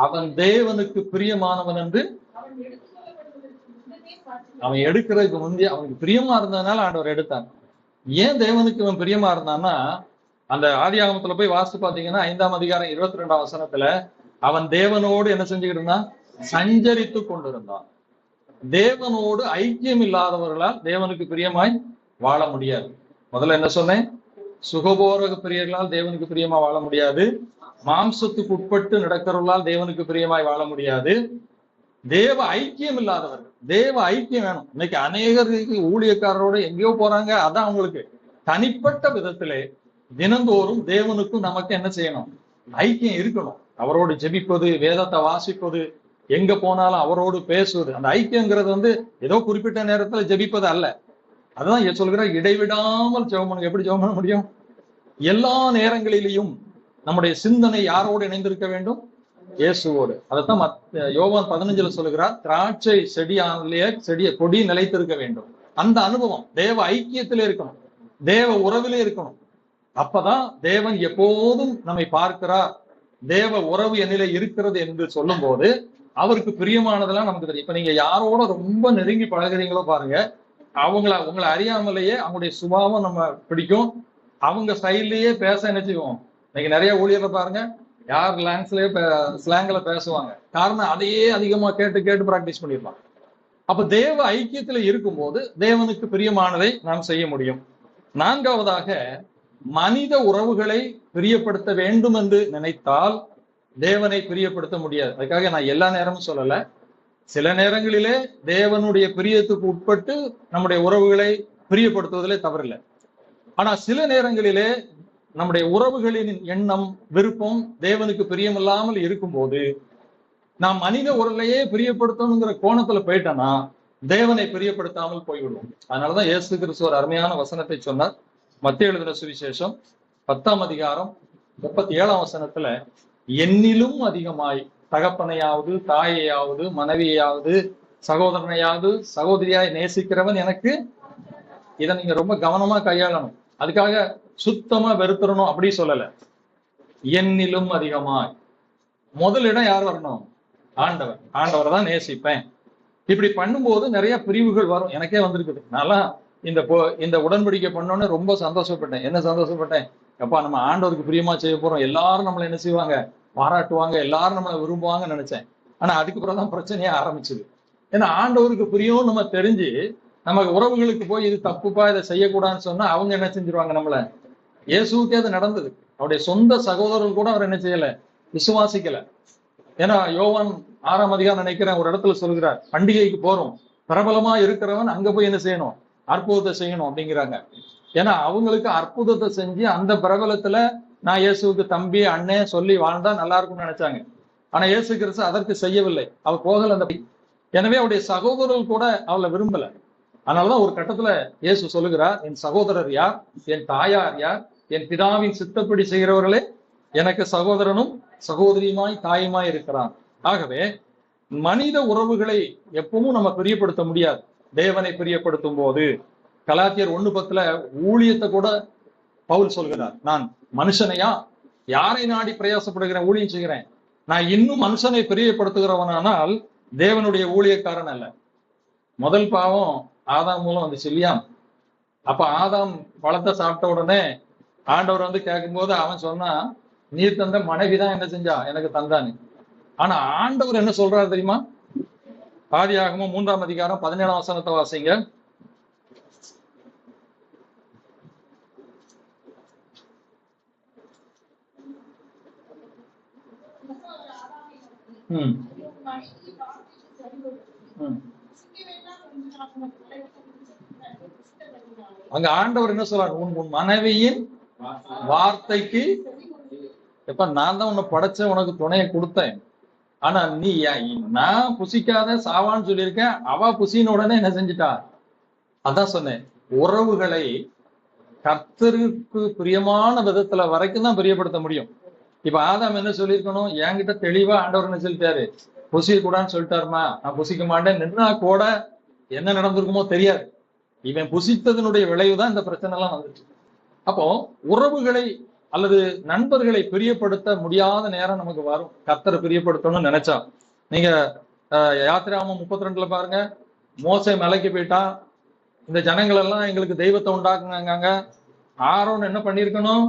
அவன் தேவனுக்கு பிரியமானவன் என்று அவன் எடுக்கிறதுக்கு முந்தைய அவனுக்கு பிரியமா இருந்ததுனால ஆண்டவர் எடுத்தான். ஏன் தேவனுக்கு இவன் பிரியமா இருந்தான்னா, அந்த ஆதியாகமத்துல போய் வாசித்து பாத்தீங்கன்னா 5ஆம் அதிகாரம் 22ஆம் வசனத்துல அவன் தேவனோடு என்ன செஞ்சுக்கிட்டு இருந்தான்? சஞ்சரித்து கொண்டிருந்தான். தேவனோடு ஐக்கியம் இல்லாதவர்களால் தேவனுக்கு பிரியமாய் வாழ முடியாது. முதல்ல என்ன சொன்னேன்? சுகபோக பிரியர்களால் தேவனுக்கு பிரியமா வாழ முடியாது. மாம்சத்துக்கு உட்பட்டு நடக்கிறவர்களால் தேவனுக்கு பிரியமாய் வாழ முடியாது. தேவ ஐக்கியம் இல்லாதவர்கள். தேவ ஐக்கியம் வேணும். இன்னைக்கு அநேகருக்கு ஊழியக்காரரோட எங்கேயோ போறாங்க, அதான் அவங்களுக்கு. தனிப்பட்ட விதத்திலே தினந்தோறும் தேவனுக்கும் நமக்கு என்ன செய்யணும்? ஐக்கியம் இருக்கணும். அவரோடு ஜெபிப்பது, வேதத்தை வாசிப்பது, எங்க போனாலும் அவரோடு பேசுவது. அந்த ஐக்கியங்கிறது ஏதோ குறிப்பிட்ட நேரத்துல ஜெபிப்பது அல்ல. அதுதான் சொல்கிற இடைவிடாமல் ஜெபம் பண்ணுங்க. எப்படி ஜெபம் பண்ண முடியும்? எல்லா நேரங்களிலேயும் நம்முடைய சிந்தனை யாரோடு இணைந்திருக்க வேண்டும்? இயேசுவோடு. அதைத்தான் யோவான் 15 சொல்லுகிறார், திராட்சை செடிய கொடி நிலைத்திருக்க வேண்டும். அந்த அனுபவம் தேவ ஐக்கியத்திலே இருக்கணும், தேவ உறவிலே இருக்கணும். அப்பதான் தேவன் எப்போதும் நம்மை பார்க்கிறார், தேவ உறவு என்னிலே இருக்கிறது என்று சொல்லும் போது அவருக்கு பிரியமானதெல்லாம் நமக்கு தெரியும். இப்ப நீங்க யாரோட ரொம்ப நெருங்கி பழகுறீங்களோ பாருங்க, உங்களை அறியாமலேயே அவங்களுடைய சுபாவம் நம்ம பிடிக்கும். அவங்க ஸ்டைல்லயே பேச என்ன செய்வோம்? இன்னைக்கு நிறைய ஊழியர்ல பாருங்க, யார் ஸ்லாங்ல பேசுவாங்க. காரணம் அதையே அதிகமா கேட்டு கேட்டு பிராக்டிஸ் பண்ணிருப்பாங்க. அப்ப தேவ ஐக்கியத்துல இருக்கும்போது தேவனுக்கு பிரியமானதை நாம் செய்ய முடியும். நான்காவதாக, மனித உறவுகளை பிரியப்படுத்த வேண்டும் என்று நினைத்தால் தேவனை பிரியப்படுத்த முடியாது. அதுக்காக நான் எல்லா நேரமும் சொல்லல. சில நேரங்களிலே தேவனுடைய பிரியத்துக்கு உட்பட்டு நம்முடைய உறவுகளை பிரியப்படுத்துவதிலே தவறில்லை. ஆனா சில நேரங்களிலே நம்முடைய உறவுகளின் எண்ணம், விருப்பம் தேவனுக்கு பிரியமில்லாமல் இருக்கும்போது நாம் மனித உறவையே பிரியப்படுத்தணுங்கிற கோணத்துல போயிட்டோம்னா தேவனை பிரியப்படுத்தாமல் போய்விடுவோம். அதனாலதான் இயேசு கிறிஸ்து ஒரு அருமையான வசனத்தை சொன்னார். மத்தேயு எழுதின சுவிசேஷம் 10ஆம் அதிகாரம் 37ஆம் வசனத்துல, என்னிலும் அதிகமாய் தகப்பனையாவது, தாயையாவது, மனைவியாவது, சகோதரனையாவது, சகோதரியாய் நேசிக்கிறவன் எனக்கு. இதை நீங்க ரொம்ப கவனமா கையாளணும். அதுக்காக சுத்தமா வெறுத்துறணும் அப்படி சொல்லல. என்னிலும் அதிகமாய், முதலிடம் யார் வரணும்? ஆண்டவர். ஆண்டவரை தான் நேசிப்பேன். இப்படி பண்ணும்போது நிறைய பிரிவுகள் வரும். எனக்கே வந்திருக்குது. நல்லா இந்த உடன்படிக்கை பண்ணோன்னு ரொம்ப சந்தோஷப்பட்டேன். என்ன சந்தோஷப்பட்டேன்? எப்பா, நம்ம ஆண்டவருக்கு பிரியமா செய்ய போறோம், எல்லாரும் நம்மளை என்ன செய்வாங்க? பாராட்டுவாங்க, எல்லாரும் நம்மளை விரும்புவாங்கன்னு நினைச்சேன். ஆனா அதுக்கப்புறம் தான் பிரச்சனையே ஆரம்பிச்சுது. ஏன்னா ஆண்டவருக்கு பிரியம் நம்ம தெரிஞ்சு நமக்கு உறவுகளுக்கு போய் இது தப்புப்பா, இதை செய்யக்கூடாதுன்னு சொன்னா அவங்க என்ன செஞ்சிருவாங்க? நம்மள. இயேசுக்கே அது நடந்தது. அவருடைய சொந்த சகோதரர்கள் கூட அவர் என்ன செய்யல? விசுவாசிக்கல. ஏன்னா யோவான் 6ஆம் அதிகாரம் நினைக்கிறேன் ஒரு இடத்துல சொல்கிறார், பண்டிகைக்கு போறோம், பிரபலமா இருக்கிறவன் அங்க போய் என்ன செய்யணும்? அற்புதத்தை செய்யணும் அப்படிங்கிறாங்க. ஏன்னா அவங்களுக்கு அற்புதத்தை செஞ்சு அந்த பிரபலத்துல நான் இயேசுக்கு தம்பி, அண்ணன் சொல்லி வாழ்ந்தா நல்லா இருக்கும்னு நினைச்சாங்க. ஆனா இயேசு கிறிஸ்து அதற்கு செய்யவில்லை. அவர் போகல அந்த. எனவே அவருடைய சகோதரர்கள் கூட அவளை விரும்பல. அதனாலதான் ஒரு கட்டத்துல இயேசு சொல்லுகிறார், என் சகோதரர் யார்? என் தாயார் யார்? என் பிதாவின் சித்தப்படி செய்கிறவர்களே எனக்கு சகோதரனும் சகோதரியுமாய் தாயுமாய் இருக்கிறான். ஆகவே மனித உறவுகளை எப்பவும் நம்ம பிரியப்படுத்த முடியாது. தேவனை பிரியப்படுத்தும் போது கலாத்தியர் 1:10 ஊழியத்தை கூட பவுல் சொல்கிறார், நான் மனுஷனையா, யாரை நாடி பிரயாசப்படுகிறேன், ஊழியம் செய்கிறேன், நான் இன்னும் மனுஷனை பிரியப்படுத்துகிறவனானால் தேவனுடைய ஊழியக்காரன் அல்ல. முதல் பாவம் ஆதாம் மூலம் வந்துச்சு இல்லையா? அப்ப ஆதாம் பழத்தை சாப்பிட்ட உடனே ஆண்டவர் கேட்கும்போது அவன் சொன்னா, நீர் தந்த மனைவிதான் என்ன செஞ்சா எனக்கு தந்தானு. ஆனா ஆண்டவர் என்ன சொல்றாரு தெரியுமா? ஆதியாகமம் 3ஆம் அதிகாரம் 17ஆம் வசனத்தை வாசிங்க. அங்க ஆண்டவர் என்ன சொல்றாரு? உன் மனைவியின் வார்த்தைக்கு. எப்ப நான் தான் உன்னை படைச்ச, உனக்கு துணையை கொடுத்தேன், ஆனா நீ நான் புசிக்காத சாவான்னு சொல்லியிருக்கேன், அவ புசின உடனே என்ன செஞ்சுட்டா? அதான் சொன்னேன், உறவுகளை கர்த்தருக்கு பிரியமான விதத்துல வரைக்கும் தான் பிரியப்படுத்த முடியும். இப்ப ஆதாம் என்ன சொல்லியிருக்கணும்? என்கிட்ட தெளிவா ஆண்டவர் என்ன சொல்லிட்டாரு? புசிக்க கூடாதுன்னு சொல்லிட்டாருமா, நான் புசிக்க மாட்டேன் நின்னா கூட என்ன நடந்திருக்குமோ தெரியாது. இவன் புசித்ததனுடைய விளைவுதான் இந்த பிரச்சனை எல்லாம் வந்துச்சு. அப்போ உறவுகளை அல்லது நண்பர்களை பிரியப்படுத்த முடியாத நேரம் நமக்கு வரும். கர்த்தரை பிரியப்படுத்தணும்னு நினைச்சா. நீங்க யாத்திராகமம் 32 பாருங்க, மோசே மலைக்கு போயிட்டான், இந்த ஜனங்கள் எல்லாம் எங்களுக்கு தெய்வத்தை உண்டாக்குங்க. ஆரோன் என்ன பண்ணிருக்கணும்?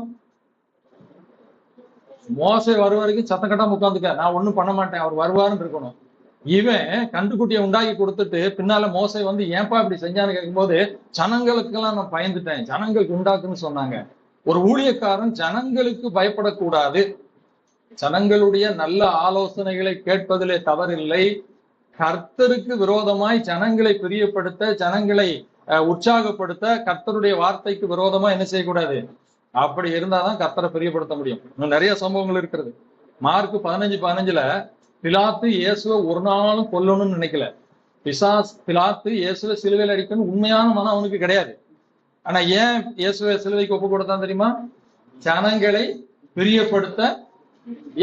மோசே வரும் வரைக்கும் சத்தம் கட்டாம உட்காந்துக்க, நான் ஒண்ணும் பண்ண மாட்டேன், அவர் வருவாருன்னு இருக்கணும். இவன் கண்டுக்குட்டியை உண்டாக்கி கொடுத்துட்டு பின்னால மோசே ஏன்பா இப்படி செஞ்சான்னு கேட்கும்போது, ஜனங்களுக்கெல்லாம் நான் பயந்துட்டேன், ஜனங்களுக்கு உண்டாக்குன்னு சொன்னாங்க. ஒரு ஊழியக்காரன் ஜனங்களுக்கு பயப்படக்கூடாது. ஜனங்களுடைய நல்ல ஆலோசனைகளை கேட்பதிலே தவறில்லை. கர்த்தருக்கு விரோதமாய் ஜனங்களை பிரியப்படுத்த, ஜனங்களை உற்சாகப்படுத்த, கர்த்தருடைய வார்த்தைக்கு விரோதமா என்ன செய்யக்கூடாது. அப்படி இருந்தாதான் கர்த்தரை பிரியப்படுத்த முடியும். இன்னும் நிறைய சம்பவங்கள் இருக்கிறது. மார்க் 15:15 பிலாத்து இயேசுவை ஒரு நாளும் கொல்லணும்னு நினைக்கல. பிலாத்து இயேசுவை சிலுவையில் அடிக்கணும் உண்மையான மனம் அவனுக்கு கிடையாது. ஆனா ஏன் இயேசுவை சிலுவைக்கு ஒப்பு கொடுத்தான் தெரியுமா? ஜனங்களை பிரியப்படுத்த.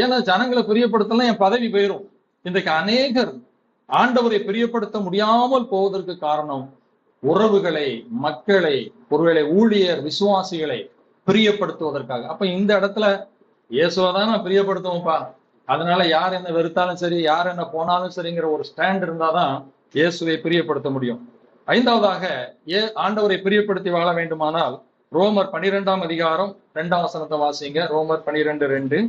ஏன்னா ஜனங்களை பிரியப்படுத்தலாம் என் பதவி போயிடும். இன்றைக்கு அநேகர் ஆண்டவரை பிரியப்படுத்த முடியாமல் போவதற்கு காரணம் உறவுகளை, மக்களை, ஒருவேளை ஊழியர், விசுவாசிகளை பிரியப்படுத்துவதற்காக. அப்ப இந்த இடத்துல இயேசுவைதான் நான் பிரியப்படுத்துவோம்ப்பா, அதனால யார் என்ன வெறுத்தாலும் சரி, யார் என்ன போனாலும் சரிங்கிற ஒரு ஸ்டாண்ட் இருந்தாதான் இயேசுவை பிரியப்படுத்த முடியும். ஐந்தாவதாக ஆண்டவரை பிரியப்படுத்தி வாழ வேண்டுமானால் ரோமர் 12ஆம் அதிகாரம் 2ஆம் வசனத்தை வாசிங்க. ரோமர் 12:2.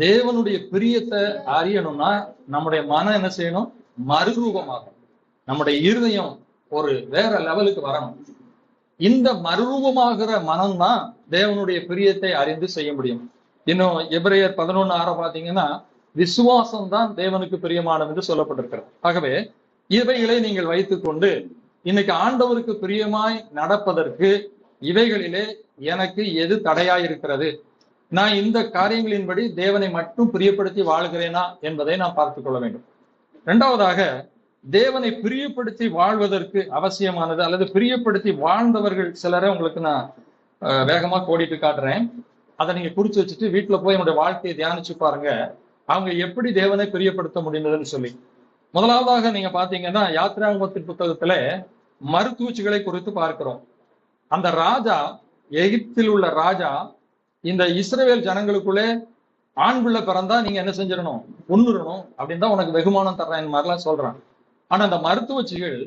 தேவனுடைய பிரியத்தை அறியணும்னா நம்முடைய மனம் என்ன செய்யணும்? மறுரூபமாகும். நம்முடைய இருதயம் ஒரு வேற லெவலுக்கு வரணும். இந்த மறுரூபமாகிற மனம்தான் தேவனுடைய பிரியத்தை அறிந்து செய்ய முடியும். இன்னும் எபிரேயர் 11:6 பாத்தீங்கன்னா விசுவாசம் தான் தேவனுக்கு பிரியமானது என்று சொல்லப்பட்டிருக்கிறது. ஆகவே இவைகளை நீங்கள் வைத்துக்கொண்டு இன்னைக்கு ஆண்டவருக்கு பிரியமாய் நடப்பதற்கு இவைகளிலே எனக்கு எது தடையாயிருக்கிறது, நான் இந்த காரியங்களின்படி தேவனை மட்டும் பிரியப்படுத்தி வாழ்கிறேனா என்பதை நான் பார்த்துக் கொள்ள வேண்டும். இரண்டாவதாக, தேவனை பிரியப்படுத்தி வாழ்வதற்கு அவசியமானது அல்லது பிரியப்படுத்தி வாழ்ந்தவர்கள் சிலரை உங்களுக்கு நான் வேகமா கோடிட்டு காட்டுறேன். அதை நீங்க குறிச்சு வச்சுட்டு வீட்டுல போய் என்னுடைய வாழ்க்கையை தியானிச்சு பாருங்க, அவங்க எப்படி தேவனை பிரியப்படுத்த முடிந்ததுன்னு சொல்லி. முதலாவதாக நீங்க பாத்தீங்கன்னா யாத்திராகமத்தின் புத்தகத்துல மருத்துவச்சிகளை குறித்து பார்க்கிறோம். அந்த ராஜா, எகிப்தில் உள்ள ராஜா, இந்த இஸ்ரவேல் ஜனங்களுக்குள்ளே ஆண் பிள்ளை பிறந்தா நீங்க என்ன செஞ்சிடணும்? கொன்னுடணும் அப்படின்னு தான் உனக்கு வெகுமானம் தர்றேன் மாதிரிலாம் சொல்றான். ஆனா அந்த மருத்துவச்சிகள்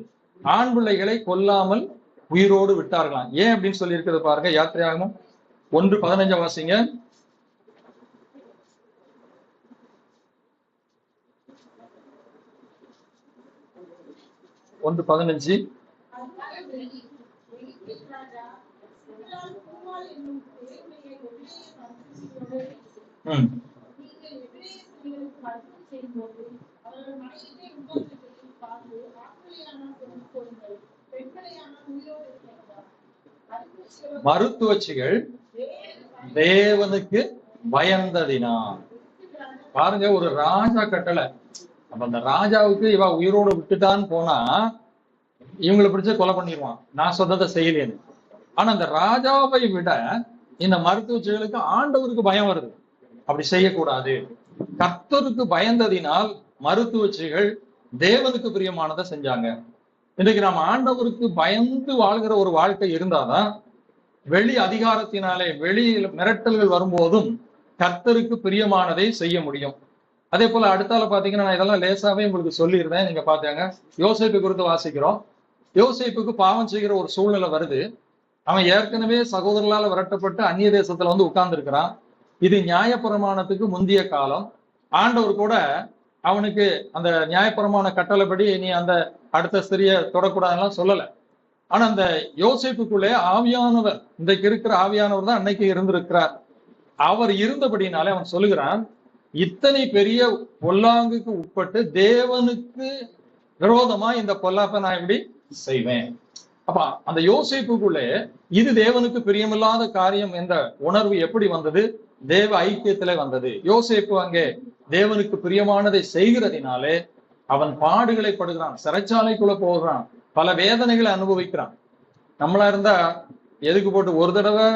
ஆண் பிள்ளைகளை கொல்லாமல் உயிரோடு விட்டார்களாம். ஏன் அப்படின்னு சொல்லி இருக்கிறது பாருங்க. யாத்திராகமம் 1:15 வாசிங்க. 1:15. மருத்துவச்சிகள் தேவனுக்கு பயந்ததினா. பாருங்க, ஒரு ராஜா கட்டளை. அப்ப அந்த ராஜாவுக்கு இவ உயிரோடு விட்டுட்டான்னு போனா இவங்களை பிடிச்ச கொலை பண்ணிடுவான், நான் சொன்னதை செய்யலேன்னு. ஆனா அந்த ராஜாவை விட இந்த மருத்துவச்சிகளுக்கு ஆண்டவருக்கு பயம் வருது. அப்படி செய்யக்கூடாது. கர்த்தருக்கு பயந்ததினால் மருத்துவச்சிகள் தேவனுக்கு பிரியமானதை செஞ்சாங்க. இன்றைக்கு நாம் ஆண்டவருக்கு பயந்து வாழ்கிற ஒரு வாழ்க்கை இருந்தாதான் வெளி அதிகாரத்தினாலே வெளி மிரட்டல்கள் வரும்போதும் கர்த்தருக்கு பிரியமானதை செய்ய முடியும். அதே போல அடுத்தால பாத்தீங்கன்னா, நான் இதெல்லாம் லேசாவே உங்களுக்கு சொல்லியிருந்தேன், நீங்க பாத்தாங்க. யோசேப்பு குறித்து வாசிக்கிறோம். யோசேப்புக்கு பாவம் செய்கிற ஒரு சூழ்நிலை வருது. அவன் ஏற்கனவே சகோதரர்களால் விரட்டப்பட்டு அந்நிய தேசத்துல வந்து உட்கார்ந்து இருக்கிறான். இது நியாயப்பிரமாணத்துக்கு முந்திய காலம். ஆண்டவர் கூட அவனுக்கு அந்த நியாயப்பிரமாண கட்டளைப்படி நீ அந்த அடுத்த ஸ்திரிய தொடக்கூடாதுலாம் சொல்லல. ஆனா அந்த யோசேப்புக்குள்ளே ஆவியானவர், இன்றைக்கு இருக்கிற ஆவியானவர் தான் அன்னைக்கு இருந்திருக்கிறார். அவர் இருந்தபடினாலே அவன் சொல்லுகிறான், இத்தனை பெரிய பொல்லாங்குக்கு உட்பட்டு தேவனுக்கு விரோதமா இந்த பொல்லாப்பை நான் எப்படி செய்வேன்? அப்ப அந்த யோசேப்புக்குள்ளே இது தேவனுக்கு பிரியமில்லாத காரியம் என்ற உணர்வு எப்படி வந்தது? தேவ ஐக்கியத்திலே வந்தது. யோசேப்பு அங்கே தேவனுக்கு பிரியமானதை செய்கிறதினாலே அவன் பாடுகளை படுகிறான், சிறைச்சாலைக்குள்ள போகிறான், பல வேதனைகளை அனுபவிக்கிறான். நம்மளா இருந்தா எதுக்கு போட்டு ஒரு தடவை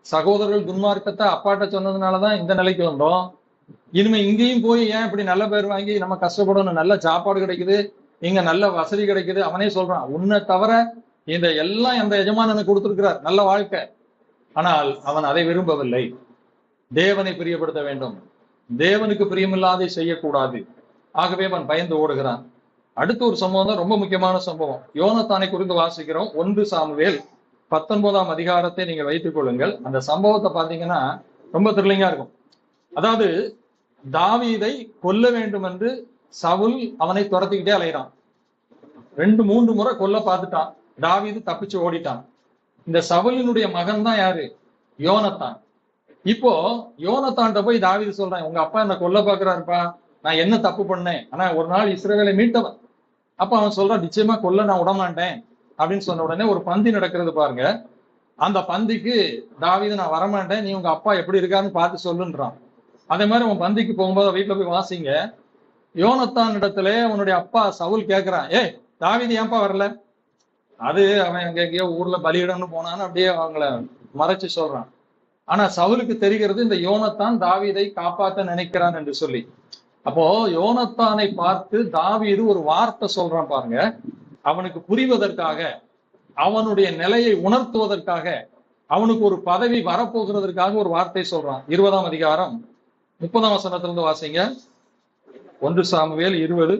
சகோதரர்கள் துன்மார்க்கத்தை அப்பாட்ட சொன்னதுனாலதான் இந்த நிலைக்கு வந்தோம். இனிமே இங்கேயும் போய் ஏன் இப்படி நல்ல பேர் வாங்கி நம்ம கஷ்டப்படணும்? நல்ல சாப்பாடு கிடைக்குது, இங்க நல்ல வசதி கிடைக்குது. அவனே சொல்றான், உன்னை தவிர இந்த எல்லாம் எந்த எஜமானனுக்கு கொடுத்திருக்கிறார், நல்ல வாழ்க்கை. ஆனால் அவன் அதை விரும்பவில்லை. தேவனை பிரியப்படுத்த வேண்டும், தேவனுக்கு பிரியமில்லாதை செய்யக்கூடாது. ஆகவே அவன் பயந்து ஓடுகிறான். அடுத்த ஒரு சம்பவம் தான் ரொம்ப முக்கியமான சம்பவம். யோனத்தானை குறித்து வாசிக்கிறோம். 1 சாமுவேல் 19ஆம் அதிகாரத்தை நீங்க வைத்துக் கொள்ளுங்கள். அந்த சம்பவத்தை பாத்தீங்கன்னா ரொம்ப த்ரில்லிங்கா இருக்கும். அதாவது தாவீதை கொல்ல வேண்டும் என்று சவுல் அவனை துரத்திக்கிட்டே அலைகிறான். 2-3 முறை கொல்ல பார்த்துட்டான். தாவீது தப்பிச்சு ஓடிட்டான். இந்த சவுலினுடைய மகன் தான் யாரு? யோனத்தான். இப்போ யோனத்தான்ட்ட போய் தாவீது சொல்றான், உங்க அப்பா என்ன கொல்ல பாக்குறாருப்பா, நான் என்ன தப்பு பண்ணேன், ஆனா ஒரு நாள் இஸ்ரவேலை மீட்டவன். அப்ப அவன் சொல்றான், நிச்சயமா கொல்ல நான் விடமாட்டேன் அப்படின்னு சொன்ன உடனே ஒரு பந்தி நடக்கிறது பாருங்க. அந்த பந்திக்கு தாவீது, நான் வரமாட்டேன், நீ உங்க அப்பா எப்படி இருக்காருன்னு பார்த்து சொல்லுன்றான். அதே மாதிரி அவன் பந்திக்கு போகும்போது வீட்டுல போய் வாசிங்க, யோனத்தான் இடத்துல அவனுடைய அப்பா சவுல் கேட்கிறான், தாவீது ஏன்பா வரல? அது அவன் எங்கேயோ ஊர்ல பலியிடம்னு போனான்னு அப்படியே அவங்கள மறைச்சு சொல்றான். ஆனா சவுலுக்கு தெரிகிறது இந்த யோனத்தான் தாவீதை காப்பாற்ற நினைக்கிறான் என்று சொல்லி. அப்போ யோனத்தானை பார்த்து தாவீது ஒரு வார்த்தை சொல்றான் பாருங்க. அவனுக்கு புரிவதற்காக, அவனுடைய நிலையை உணர்த்துவதற்காக, அவனுக்கு ஒரு பதவி வரப்போகிறதற்காக ஒரு வார்த்தை சொல்றான். 20ஆம் அதிகாரம் 30ஆம் வசனத்திலிருந்து வாசிங்க. 1 சாமுவேல் 20.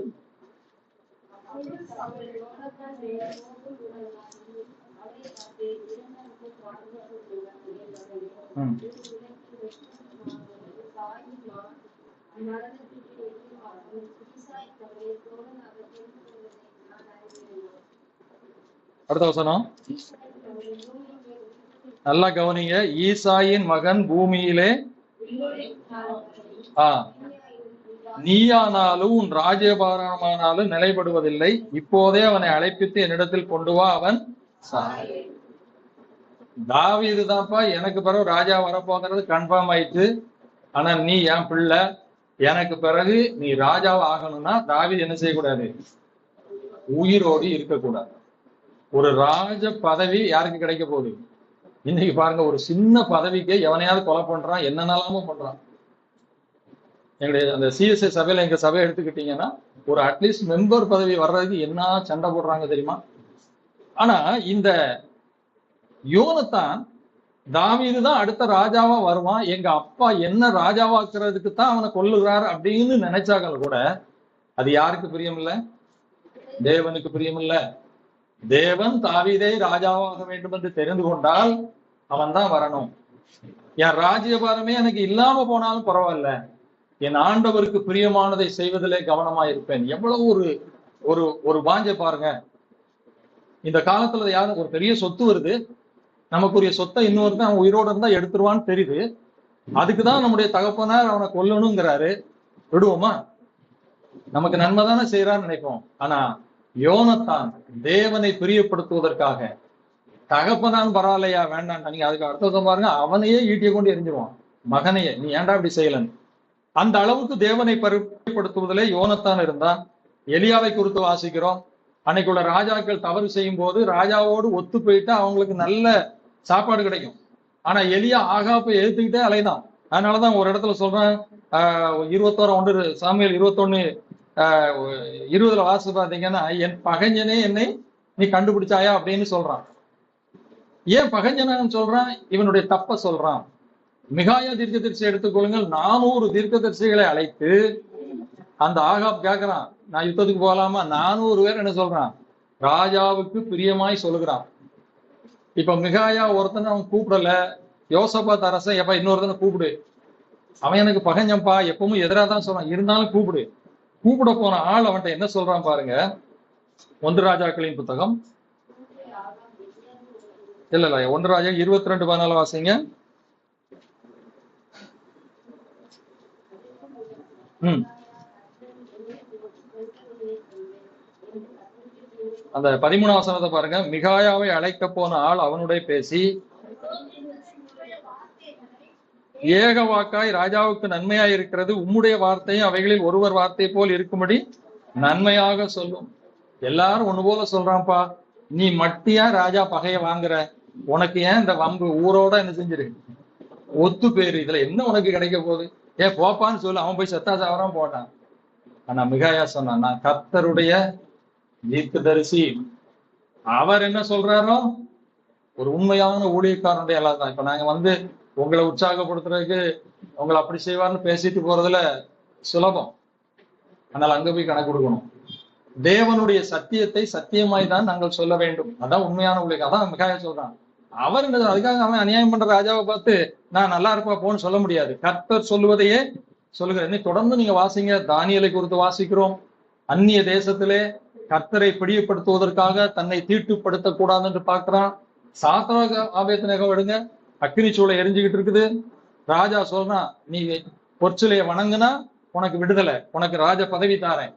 அடுத்த வசனம் நல்லா கவனிங்க. ஈசாயின் மகன் பூமியிலே நீயானாலும் உன் ராஜ்யபாரமானாலும் நிலைப்படுவதில்லை. இப்போதே அவனை அழைப்பித்து என்னிடத்தில் கொண்டு வா, அவன் தாவீது தான்ப்பா எனக்கு பிறகு ராஜா வரப்போகிறது கன்ஃபார்ம் ஆயிடுச்சு. ஆனா நீ என் பிள்ளை, எனக்கு பிறகு நீ ராஜாவை ஆகணும்னா தாவீது என்ன செய்யக்கூடாது? உயிரோடு இருக்கக்கூடாது. ஒரு ராஜ பதவி யாருக்கு கிடைக்க போகுது? இன்னைக்கு பாருங்க, ஒரு சின்ன பதவிக்கு எவனையாவது கொலை பண்றான், என்னென்னலாமும் பண்றான். எங்களுடைய அந்த சிஎஸ்ஐ சபையில எங்க சபையை எடுத்துக்கிட்டீங்கன்னா ஒரு அட்லீஸ்ட் மெம்பர் பதவி வர்றதுக்கு என்ன சண்டை போடுறாங்க தெரியுமா? ஆனா இந்த யோனத்தான், தாவீது தான் அடுத்த ராஜாவா வருவான், எங்க அப்பா என்ன ராஜாவாக்குறதுக்கு தான் அவனை கொல்லுகிறார் அப்படின்னு நினைச்சாங்க கூட அது யாருக்கு பிரியம் இல்ல? தேவனுக்கு பிரியம் இல்ல. தேவன் தாவீதை ராஜாவாக வேண்டும் என்று தெரிந்து கொண்டால் அவன் தான் வரணும். என் ராஜ்யபாரமே எனக்கு இல்லாம போனாலும் பரவாயில்ல, என் ஆண்டவருக்கு பிரியமானதை செய்வதிலே கவனமா இருப்பேன். எவ்வளவு ஒரு ஒரு வாஞ்சை பாருங்க. இந்த காலத்துல யாரும் ஒரு பெரிய சொத்து வருது, நமக்குரிய சொத்தை இன்னொருத்தன் அவன் உயிரோட இருந்தா எடுத்துருவான்னு தெரியுது, அதுக்குதான் நம்முடைய தகப்பனார் அவனை கொல்லணுங்கிறாரு. விடுவோமா? நமக்கு நன்மை தானே செய்யறான்னு நினைப்போம். ஆனா யோனத்தான் தேவனை பிரியப்படுத்துவதற்காக, தகப்பனான் பரவாயில்லையா வேண்டாம், நீங்க அதுக்கு அர்த்தம் பாருங்க, அவனையே ஈட்டிய கொண்டு எரிஞ்சிருவான், மகனையே நீ ஏன்டா இப்படி செய்யலன்னு. அந்த அளவுக்கு தேவனை பிரியப்படுத்துவதிலே யோனத்தான் இருந்தான். எலியாவை குறித்து வாசிக்கிறோம். அன்னைக்குள்ள ராஜாக்கள் தவறு செய்யும் போது ராஜாவோடு ஒத்து போயிட்டா அவங்களுக்கு நல்ல சாப்பாடு கிடைக்கும். ஆனா எலியா ஆகாப்பை எழுத்துக்கிட்டே அலைதான். அதனாலதான் ஒரு இடத்துல சொல்றேன், 21 சாமுவேல் 21:20 வாசி பாத்தீங்கன்னா, என் பகைஞனே என்னை நீ கண்டுபிடிச்சாயா அப்படின்னு சொல்றான். ஏன் பகைஞனான்னு சொல்றான்? இவனுடைய தப்ப சொல்றான். மிகாயா தீர்க்கதரிசி எடுத்துக்கொள்ளுங்கள். 400 தீர்க்கதரிசிகளை அழைத்து அந்த ஆகாப் கேட்கிறான், நான் யுத்தத்துக்கு போகலாமா? 400 பேர் என்ன சொல்றான்? ராஜாவுக்கு பிரியமாய் சொல்லுகிறான். இப்ப மிகாயா ஒருத்தனை அவன் கூப்பிடல. யோசபாத் அரசன், எப்ப இன்னொருத்தனை கூப்பிடு, அவன் எனக்கு பகைஞ்சப்பா, எப்பவும் எதிராக தான் சொல்றான், இருந்தாலும் கூப்பிடு. கூப்பிட போன ஆள் அவன்கிட்ட என்ன சொல்றான் பாருங்க. 1 ராஜாக்களின் புத்தகம், இல்ல 1 ராஜா 22:14 வாசிங்க. அந்த 13ஆம் வசனத்தை பாருங்க. மிகாயாவை அழைக்க போன ஆள் அவனுடைய பேசி, ஏக வாக்காய் ராஜாவுக்கு நன்மையாய் இருக்கிறது, உம்முடைய வார்த்தையும் அவைகளில் ஒருவர் வார்த்தை போல் இருக்கும்படி நன்மையாக சொல்லும். எல்லாரும் ஒண்ணு போல சொல்றான்ப்பா, நீ மட்டியா ராஜா பகைய வாங்குற, உனக்கு ஏன் இந்த வம்பு, ஊரோட என்ன செஞ்சிரு, ஒத்து பேரு, இதுல என்ன உனக்கு கிடைக்க போகுது, ஏன் போப்பான்னு சொல்லு. அவன் போய் செத்தா சாவரான் போட்டான். ஆனா மிகாயா சொன்னான், நான் கர்த்தருடைய தீர்க்கதரிசி, அவர் என்ன சொல்றாரோ, ஒரு உண்மையான ஊழியக்காரனுடைய எல்லாம் தான். இப்ப நாங்க உங்களை உற்சாகப்படுத்துறதுக்கு உங்களை அப்படி செய்வார்னு பேசிட்டு போறதுல சுலபம். ஆனால் அங்க போய் கணக்கு கொடுக்கணும். தேவனுடைய சத்தியத்தை சத்தியமாய் தான் நாங்கள் சொல்ல வேண்டும். அதான் உண்மையான ஊழியர். அதான் மிகாயா சொல்றான். அவர் என்ன, அதுக்காக அவன் அநியாயம் பண்ற ராஜாவை பார்த்து நான் நல்லா இருப்பா போன்னு சொல்ல முடியாது. கர்த்தர் சொல்லுவதையே சொல்லுகிறேன். தொடர்ந்து நீங்க வாசிங்க. தானியேலை குறித்து வாசிக்கிறோம். அந்நிய தேசத்திலே கர்த்தரை பிரியப்படுத்துவதற்காக தன்னை தீட்டுப்படுத்தக் கூடாது என்று பார்க்கிறான். சாத்ராக் ஆபேத்நேகோ எடுங்க, அக்கினி சூளை எரிஞ்சுக்கிட்டு இருக்குது. ராஜா சொல்றான், நீ பொற்சிலையை வணங்குனா உனக்கு விடுதலை, உனக்கு ராஜ பதவி தாரேன்.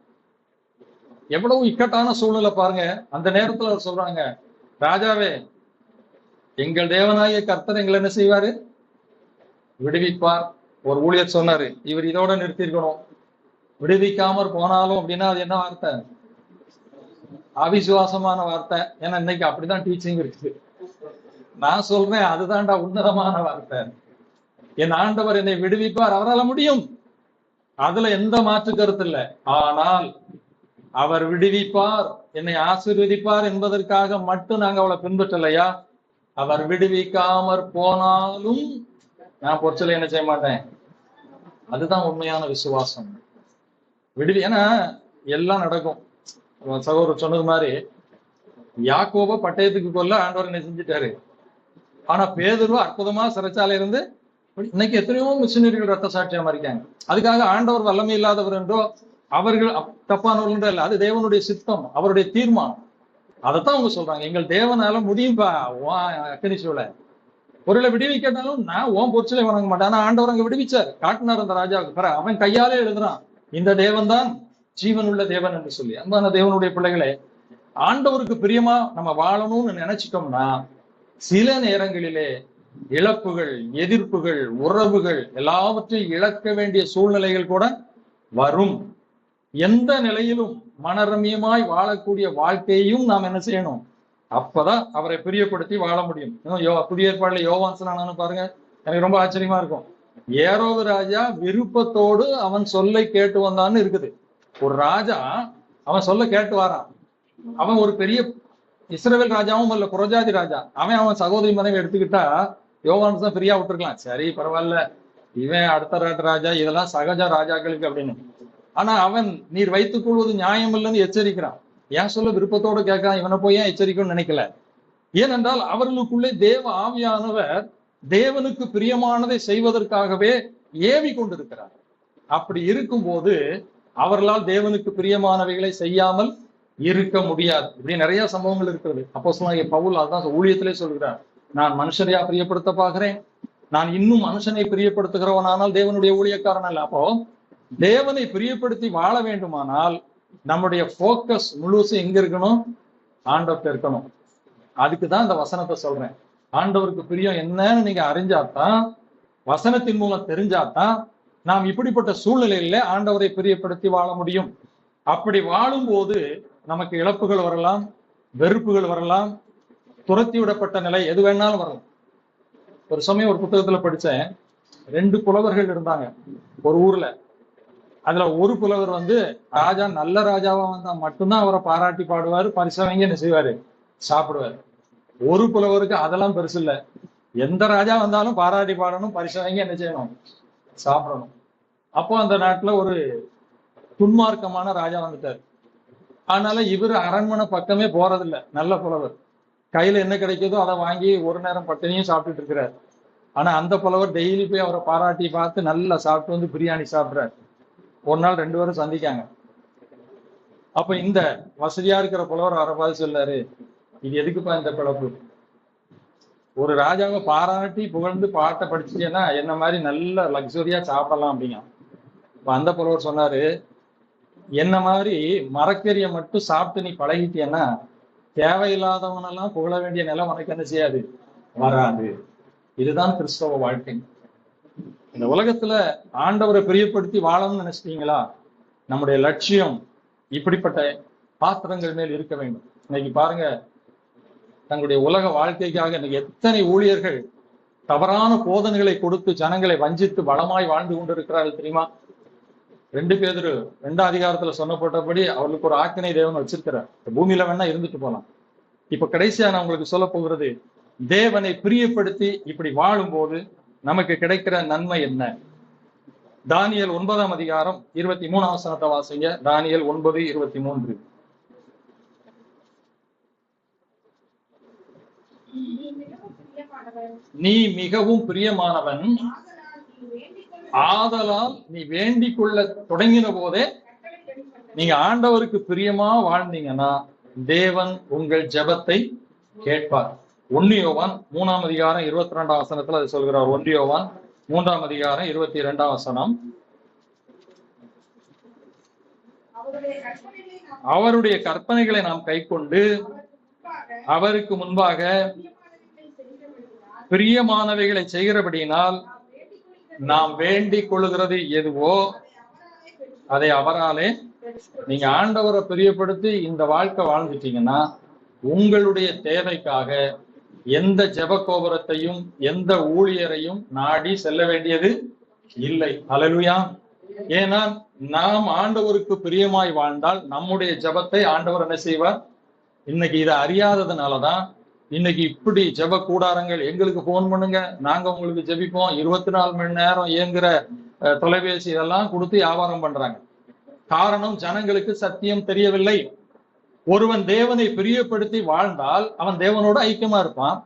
எவ்வளவு இக்கட்டான சூழ்நிலை பாருங்க. அந்த நேரத்துல அவர் சொல்றாங்க, ராஜாவே, எங்கள் தேவனாகிய கர்த்தர் எங்களை என்ன செய்வாரு? விடுவிப்பார். ஒரு ஊழியர் சொன்னாரு, இவர் இதோட நிறுத்திருக்கணும், விடுவிக்காமற் போனாலும் அப்படின்னா அது என்ன வார்த்தை? அவிசுவாசமான வார்த்தை. ஏன்னா இன்னைக்கு அப்படிதான் டீச்சிங் இருக்குது. நான் சொல்றேன், அதுதான்டா உன்னதமான வார்த்தை. என் ஆண்டவர் என்னை விடுவிப்பார், அவரால் முடியும், அதுல எந்த மாற்று கருத்து இல்லை. ஆனால் அவர் விடுவிப்பார், என்னை ஆசீர்வதிப்பார் என்பதற்காக மட்டும் நாங்க அவளை பின்பற்றலையா? அவர் விடுவிக்காமற் போனாலும் நான் பொற்சிலை என்ன செய்ய மாட்டேன். அதுதான் உண்மையான விசுவாசம். ஏன்னா எல்லாம் நடக்கும். சகோதரர் சொன்னது மாதிரி, யாக்கோப பட்டயத்துக்கு கொல்ல ஆண்டவர் என்ன செஞ்சுட்டாரு. ஆனா பேதுரு அற்புதமா சிறைச்சாலை இருந்து இன்னைக்கு எத்தனையோ மிஷினரிகள் ரத்த சாட்சியா இருக்காங்க. அதுக்காக ஆண்டவர் வல்லமை இல்லாதவர் என்றோ அவர்கள் தப்பானவர்கள் என்றோ இல்லை. அது தேவனுடைய சித்தம், அவருடைய தீர்மானம். அதைத்தான் அவங்க சொல்றாங்க, எங்கள் தேவனால முடியும்பா. அக்கினி சூளை பொருளை விடுவிக்கட்டாலும் நான் ஓன் பொருட்களை வணங்க மாட்டேன். ஆனா ஆண்டவர் அங்க விடுவிச்சார், காட்டினார் அந்த ராஜாவுக்கு. அவன் கையாலே எழுதுறான், இந்த தேவன் தான் ஜீவனுள்ள தேவன் என்று சொல்லி. அன்பான தேவனுடைய பிள்ளைகளே, ஆண்டவருக்கு பிரியமா நம்ம வாழணும்னு நினைச்சிட்டோம்னா சில நேரங்களிலே இழப்புகள், எதிர்ப்புகள், உறவுகள் எல்லாவற்றையும் இழக்க வேண்டிய சூழ்நிலைகள் கூட வரும். எந்த நிலையிலும் மனரமியமாய் வாழக்கூடிய வாழ்க்கையையும் நாம் என்ன செய்யணும்? அப்பதான் அவரை பிரியப்படுத்தி வாழ முடியும். புதிய ஏற்பாடுல யோவான் ஸ்நானன்னு பாருங்க, எனக்கு ரொம்ப ஆச்சரியமா இருக்கும். ஏரோது ராஜா விருப்பத்தோடு அவன் சொல்லை கேட்டு வந்தான்னு இருக்குது. ஒரு ராஜா அவன் சொல்ல கேட்டு வாரான். அவன் ஒரு பெரிய இஸ்ரவேல் ராஜாவும் இல்ல, புரஜாதி ராஜா. அவன் சகோதரி மனைவி எடுத்துக்கிட்டா யோவான் தான் ஃப்ரீயா விட்டுருக்கலாம். சரி பரவாயில்ல, இவன் அடுத்த ராட்டு ராஜா, இதெல்லாம் சகஜ ராஜாக்களுக்கு அப்படின்னு. ஆனா அவன் நீர் வைத்துக் கொள்வது நியாயம் இல்லைன்னு எச்சரிக்கிறான். ஏன் சொல்ல விருப்பத்தோடு கேட்கிறான், இவனை போய் ஏன் எச்சரிக்கணும்னு நினைக்கல. ஏனென்றால் அவர்களுக்குள்ளே தேவ ஆவியானவர் தேவனுக்கு பிரியமானதை செய்வதற்காகவே ஏவி கொண்டிருக்கிறார். அப்படி இருக்கும்போது அவர்களால் தேவனுக்கு பிரியமானவைகளை செய்யாமல் இருக்க முடியாது. இப்படி நிறைய சம்பவங்கள் இருக்கிறது. அப்போஸ்தலனாகிய பவுல் அதான் ஊழியத்திலே சொல்கிறார், நான் மனுஷரையா பிரியப்படுத்த பாக்குறேன், நான் இன்னும் மனுஷனை பிரியப்படுத்துகிறவனானால் தேவனுடைய ஊழியக்காரன் அல்ல. அப்போ தேவனை பிரியப்படுத்தி வாழ வேண்டுமானால் நம்முடைய போக்கஸ் முழுசும் எங்க இருக்கணும்? ஆண்டவர்கிட்ட இருக்கணும். அதுக்குதான் இந்த வசனத்தை சொல்றேன். ஆண்டவருக்கு பிரியம் என்னன்னு நீங்க அறிஞ்சாதான், வசனத்தின் மூலம் தெரிஞ்சாதான் நாம் இப்படிப்பட்ட சூழ்நிலையில ஆண்டவரை பிரியப்படுத்தி வாழ முடியும். அப்படி வாழும்போது நமக்கு இழப்புகள் வரலாம், வெறுப்புகள் வரலாம், துரத்தி விடப்பட்ட நிலை எது வேணாலும் வரலாம். ஒரு சமயம் ஒரு புத்தகத்துல படிச்சேன், 2 புலவர்கள் இருந்தாங்க ஒரு ஊர்ல. அதுல ஒரு புலவர் ராஜா நல்ல ராஜாவா வந்தா மட்டும்தான் அவரை பாராட்டி பாடுவாரு, பரிசவங்க என்ன செய்வாரு, சாப்பிடுவாரு. ஒரு புலவருக்கு அதெல்லாம் பெருசு இல்ல, எந்த ராஜா வந்தாலும் பாராட்டி பாடணும், பரிசவங்க என்ன செய்யணும், சாப்பிடணும். அப்போ அந்த நாட்டுல ஒரு துன்மார்க்கமான ராஜா வந்துட்டாரு. அதனால இவரு அரண்மனை பக்கமே போறதில்ல. நல்ல புலவர் கையில என்ன கிடைக்குதோ அதை வாங்கி ஒரு நேரம் பட்டினியும் சாப்பிட்டுட்டு இருக்கிறாரு. ஆனா அந்த புலவர் டெய்லி போய் அவரை பாராட்டி பார்த்து நல்லா சாப்பிட்டு பிரியாணி சாப்பிடுறாரு. ஒரு நாள் 2 பேரும் சந்திக்காங்க. அப்ப இந்த வசதியா இருக்கிற புலவர் அவரை பார்த்து சொல்லாரு, இது எதுக்குப்பா இந்த பிழப்பு? ஒரு ராஜாவை பாராட்டி புகழ்ந்து பாட்டை படிச்சுட்டேன்னா என்ன மாதிரி நல்ல லக்ஸுரியா சாப்பிடலாம் அப்படிங்க. இப்ப அந்த புலவர் சொன்னாரு, என்ன மாதிரி மரக்கறியை மட்டும் சாப்பிட்டு நீ பழகிட்டேன்னா தேவையில்லாதவனெல்லாம் புகழ வேண்டிய நிலை உனக்கு என்ன செய்யாது, வராது. இதுதான் கிறிஸ்தவ வாழ்க்கை. இந்த உலகத்துல ஆண்டவரை பிரியப்படுத்தி வாழணும்னு நினைச்சிட்டீங்களா, நம்முடைய லட்சியம் இப்படிப்பட்ட பாத்திரங்கள் மேல் இருக்க வேண்டும். இன்னைக்கு பாருங்க, தங்களுடைய உலக வாழ்க்கைக்காக இன்னைக்கு எத்தனை ஊழியர்கள் தவறான போதனைகளை கொடுத்து ஜனங்களை வஞ்சித்து பலமாய் வாழ்ந்து கொண்டிருக்கிறார்கள் தெரியுமா? 2 பேதுரு 2ஆம் அதிகாரத்துல சொன்னப்பட்டபடி அவர்களுக்கு ஒரு ஆக்கினை தேவன் வச்சிருக்கிறார். பூமியில வேணா இருந்துட்டு போலாம். இப்ப கடைசியா நான் உங்களுக்கு சொல்ல போகிறது, தேவனை பிரியப்படுத்தி இப்படி வாழும்போது நமக்கு கிடைக்கிற நன்மை என்ன? தானியேல் 9ஆம் அதிகாரம் 23ஆம் வசனத்தை வாசிங்க. தானியேல் 9:23. நீ மிகவும் பிரியமானவன், ஆதலால் நீ வேண்டிக் கொள்ள தொடங்கின போதே நீங்க ஆண்டவருக்கு பிரியமா வாழ்ந்தீங்கன்னா தேவன் உங்கள் ஜெபத்தை கேட்பார். 1 யோவான் 3ஆம் அதிகாரம் 22ஆம் வசனத்துல அது சொல்கிறார். 1 யோவான் 3ஆம் அதிகாரம் 22ஆம் வசனம். அவருடைய கற்பனைகளை நாம் கைக்கொண்டு அவருக்கு முன்பாக பிரியமானவைகளை செய்கிறபடியினால் நாம் வேண்டிக் கொள்ளுகிறது எதுவோ அதை அவராலே, நீங்க ஆண்டவரை பிரியப்படுத்தி இந்த வாழ்க்கை வாழ்ந்துட்டீங்கன்னா உங்களுடைய தேவைக்காக எந்த ஜெப கோபுரத்தையும் எந்த ஊழியரையும் நாடி செல்ல வேண்டியது இல்லை. ஹல்லேலூயா. ஏன்னா நாம் ஆண்டவருக்கு பிரியமாய் வாழ்ந்தால் நம்முடைய ஜெபத்தை ஆண்டவர் என்ன செய்வார்? இன்னைக்கு இதை அறியாததுனாலதான் இன்னைக்கு இப்படி ஜெப கூடாரங்கள், எங்களுக்கு போன் பண்ணுங்க, நாங்க உங்களுக்கு ஜெபிப்போம், 24 மணி நேரம் இயங்குற தொலைபேசி இதெல்லாம் கொடுத்து வியாபாரம் பண்றாங்க. காரணம், ஜனங்களுக்கு சத்தியம் தெரியவில்லை. ஒருவன் தேவனை பிரியப்படுத்தி வாழ்ந்தால் அவன் தேவனோட ஐக்கியமா இருப்பான்.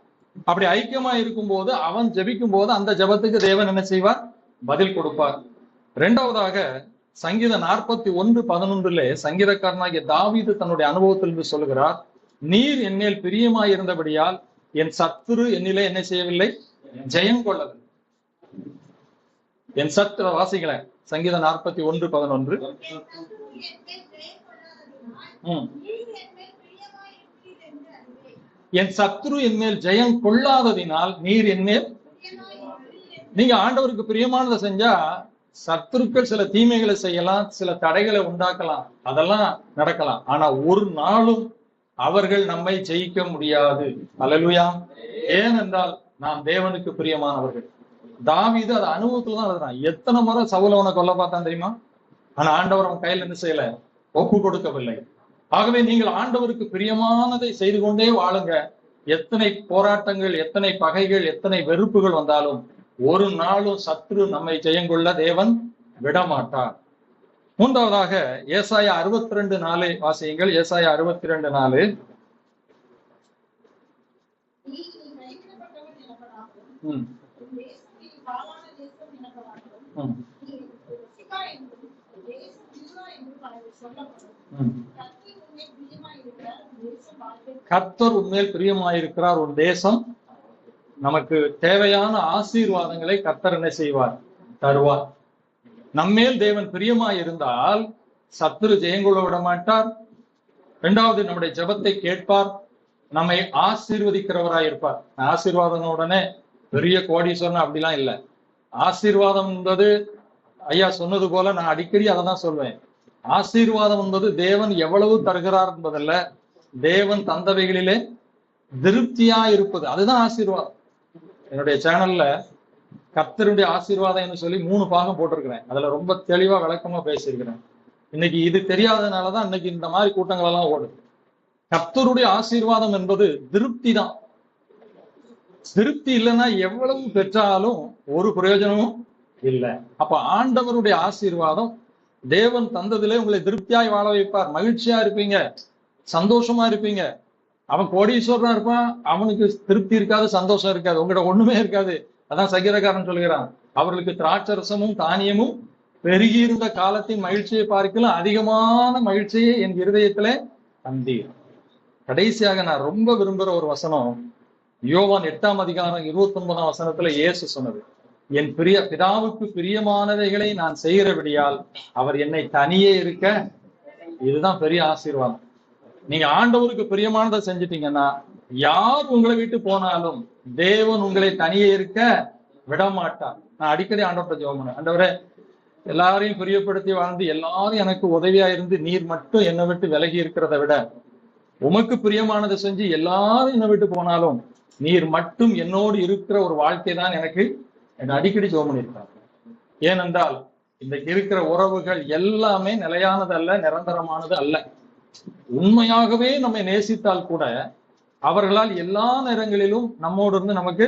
அப்படி ஐக்கியமா இருக்கும் போது அவன் ஜெபிக்கும் போது அந்த ஜெபத்துக்கு தேவன் என்ன செய்வார்? பதில் கொடுப்பார். இரண்டாவதாக சங்கீதம் 41:11 சங்கீதக்காரனாகிய தாவீது தன்னுடைய அனுபவத்திலிருந்து சொல்லுகிறார், நீர் என்னில் பிரியமாய் இருந்தபடியால் என் சத்துரு என்னிலே என்ன செய்யவில்லை? ஜெயம் கொள்ளவில்லை. என் சத்துரு வாசிக்கல, சங்கீதம் 41:11. என் சத்துரு என் மேல் ஜெயம் கொள்ளாததினால் நீர் என்மேல். நீங்க ஆண்டவருக்கு பிரியமானதை செஞ்சா சத்துருக்கள் சில தீமைகளை செய்யலாம், சில தடைகளை உண்டாக்கலாம், அதெல்லாம் நடக்கலாம். ஆனா ஒரு நாளும் அவர்கள் நம்மை ஜெயிக்க முடியாது. அல்லேலூயா. ஏனென்றால் நாம் தேவனுக்கு பிரியமானவர்கள். தாவீது அது அனுபவத்துலதான் எழுதுறான். எத்தனை முறை சவுல அவனை கொல்ல பார்த்தான் தெரியுமா? ஆனா ஆண்டவர் அவன் கையில் என்ன செய்யல? ஒப்பு கொடுக்கவில்லை. ஆகவே நீங்கள் ஆண்டவருக்கு பிரியமானதை செய்து கொண்டே வாழுங்க. எத்தனை போராட்டங்கள், எத்தனை பகைகள், எத்தனை வெறுப்புகள் வந்தாலும் ஒரு நாளும் சத்ரு நம்மை ஜெயங்கொள்ள தேவன் விடமாட்டார். மூன்றாவதாக ஏசாயா 62:4 வாசியுங்கள். ஏசாயா 62:4. கர்த்தர் உண்மையில் பிரியமாயிருக்கிறார். ஒரு தேசம் நமக்கு தேவையான ஆசீர்வாதங்களை கர்த்தர் என்ன செய்வார்? தருவார். நம்மேல் தேவன் பிரியமாய் இருந்தால் சத்துரு ஜெயங்கொள்ள விட மாட்டார். இரண்டாவது, நம்முடைய ஜெபத்தை கேட்பார், நம்மை ஆசீர்வதிக்கிறவராய் இருப்பார். ஆசீர்வாதம் உடனே பெரிய கோடீஸ்வரன் அப்படிலாம் இல்லை. ஆசீர்வாதம் என்பது ஐயா சொன்னது போல நான் அடிக்கடி அதை தான் சொல்வேன். ஆசீர்வாதம் என்பது தேவன் எவ்வளவு தருகிறார் என்பதல்ல, தேவன் தந்தவைகளிலே திருப்தியா இருப்பது, அதுதான் ஆசீர்வாதம். என்னுடைய சேனல்ல கர்த்தருடைய ஆசீர்வாதம் சொல்லி 3 பாகம் போட்டிருக்கிறேன். அதுல ரொம்ப தெளிவா விளக்கமா பேசியிருக்கிறேன். இன்னைக்கு இது தெரியாததுனாலதான் இன்னைக்கு இந்த மாதிரி கூட்டங்கள் எல்லாம் ஓடுது. கர்த்தருடைய ஆசீர்வாதம் என்பது திருப்தி தான். திருப்தி இல்லைன்னா எவ்வளவு பெற்றாலும் ஒரு பிரயோஜனமும் இல்லை. அப்ப ஆண்டவருடைய ஆசீர்வாதம் தேவன் தந்ததிலே உங்களை திருப்தியாய் வாழ வைப்பார். மகிழ்ச்சியா இருப்பீங்க, சந்தோஷமா இருப்பீங்க. அவன் கோடீஸ்வரனா இருப்பான், அவனுக்கு திருப்தி இருக்காது, சந்தோஷம் இருக்காது, உங்கள்கிட்ட ஒண்ணுமே இருக்காது. அதான் சங்கீதக்காரன் சொல்கிறான், அவர்களுக்கு திராட்சரசமும் தானியமும் பெருகி இருந்த காலத்தின் மகிழ்ச்சியை பார்க்கலாம் அதிகமான மகிழ்ச்சியை என் இருதயத்திலே தந்தீர். கடைசியாக நான் ரொம்ப விரும்புகிற ஒரு வசனம், யோவான் 8ஆம் அதிகாரம் 29ஆம் வசனத்துல இயேசு சொன்னது, என் பிதாவுக்கு பிரியமானவைகளை நான் செய்கிறபடியால் அவர் என்னை தனியே இருக்க. இதுதான் பெரிய ஆசீர்வாதம். நீங்க ஆண்டவருக்கு பிரியமானதை செஞ்சிட்டீங்கன்னா யார் உங்களை விட்டு போனாலும் தேவன் உங்களை தனியே இருக்க விடமாட்டார். நான் அடிக்கடி ஆண்டவர்கிட்ட ஜெபம் பண்ணேன், ஆண்டவரே எல்லாரையும் பிரியப்படுத்தி வாழ்ந்து எல்லாரும் எனக்கு உதவியா இருந்து நீர் மட்டும் என்னை விட்டு விலகி இருக்கிறத விட உமக்கு பிரியமானதை செஞ்சு எல்லாரும் என்னை விட்டு போனாலும் நீர் மட்டும் என்னோடு இருக்கிற ஒரு வாழ்க்கை தான் எனக்கு அடிக்கடி ஜெபம் பண்ணியிருக்காங்க. ஏனென்றால் இன்றைக்கு இருக்கிற உறவுகள் எல்லாமே நிலையானது அல்ல, நிரந்தரமானது அல்ல. உண்மையாகவே நம்மை நேசித்தால் கூட அவர்களால் எல்லா நேரங்களிலும் நம்மோடு இருந்து நமக்கு,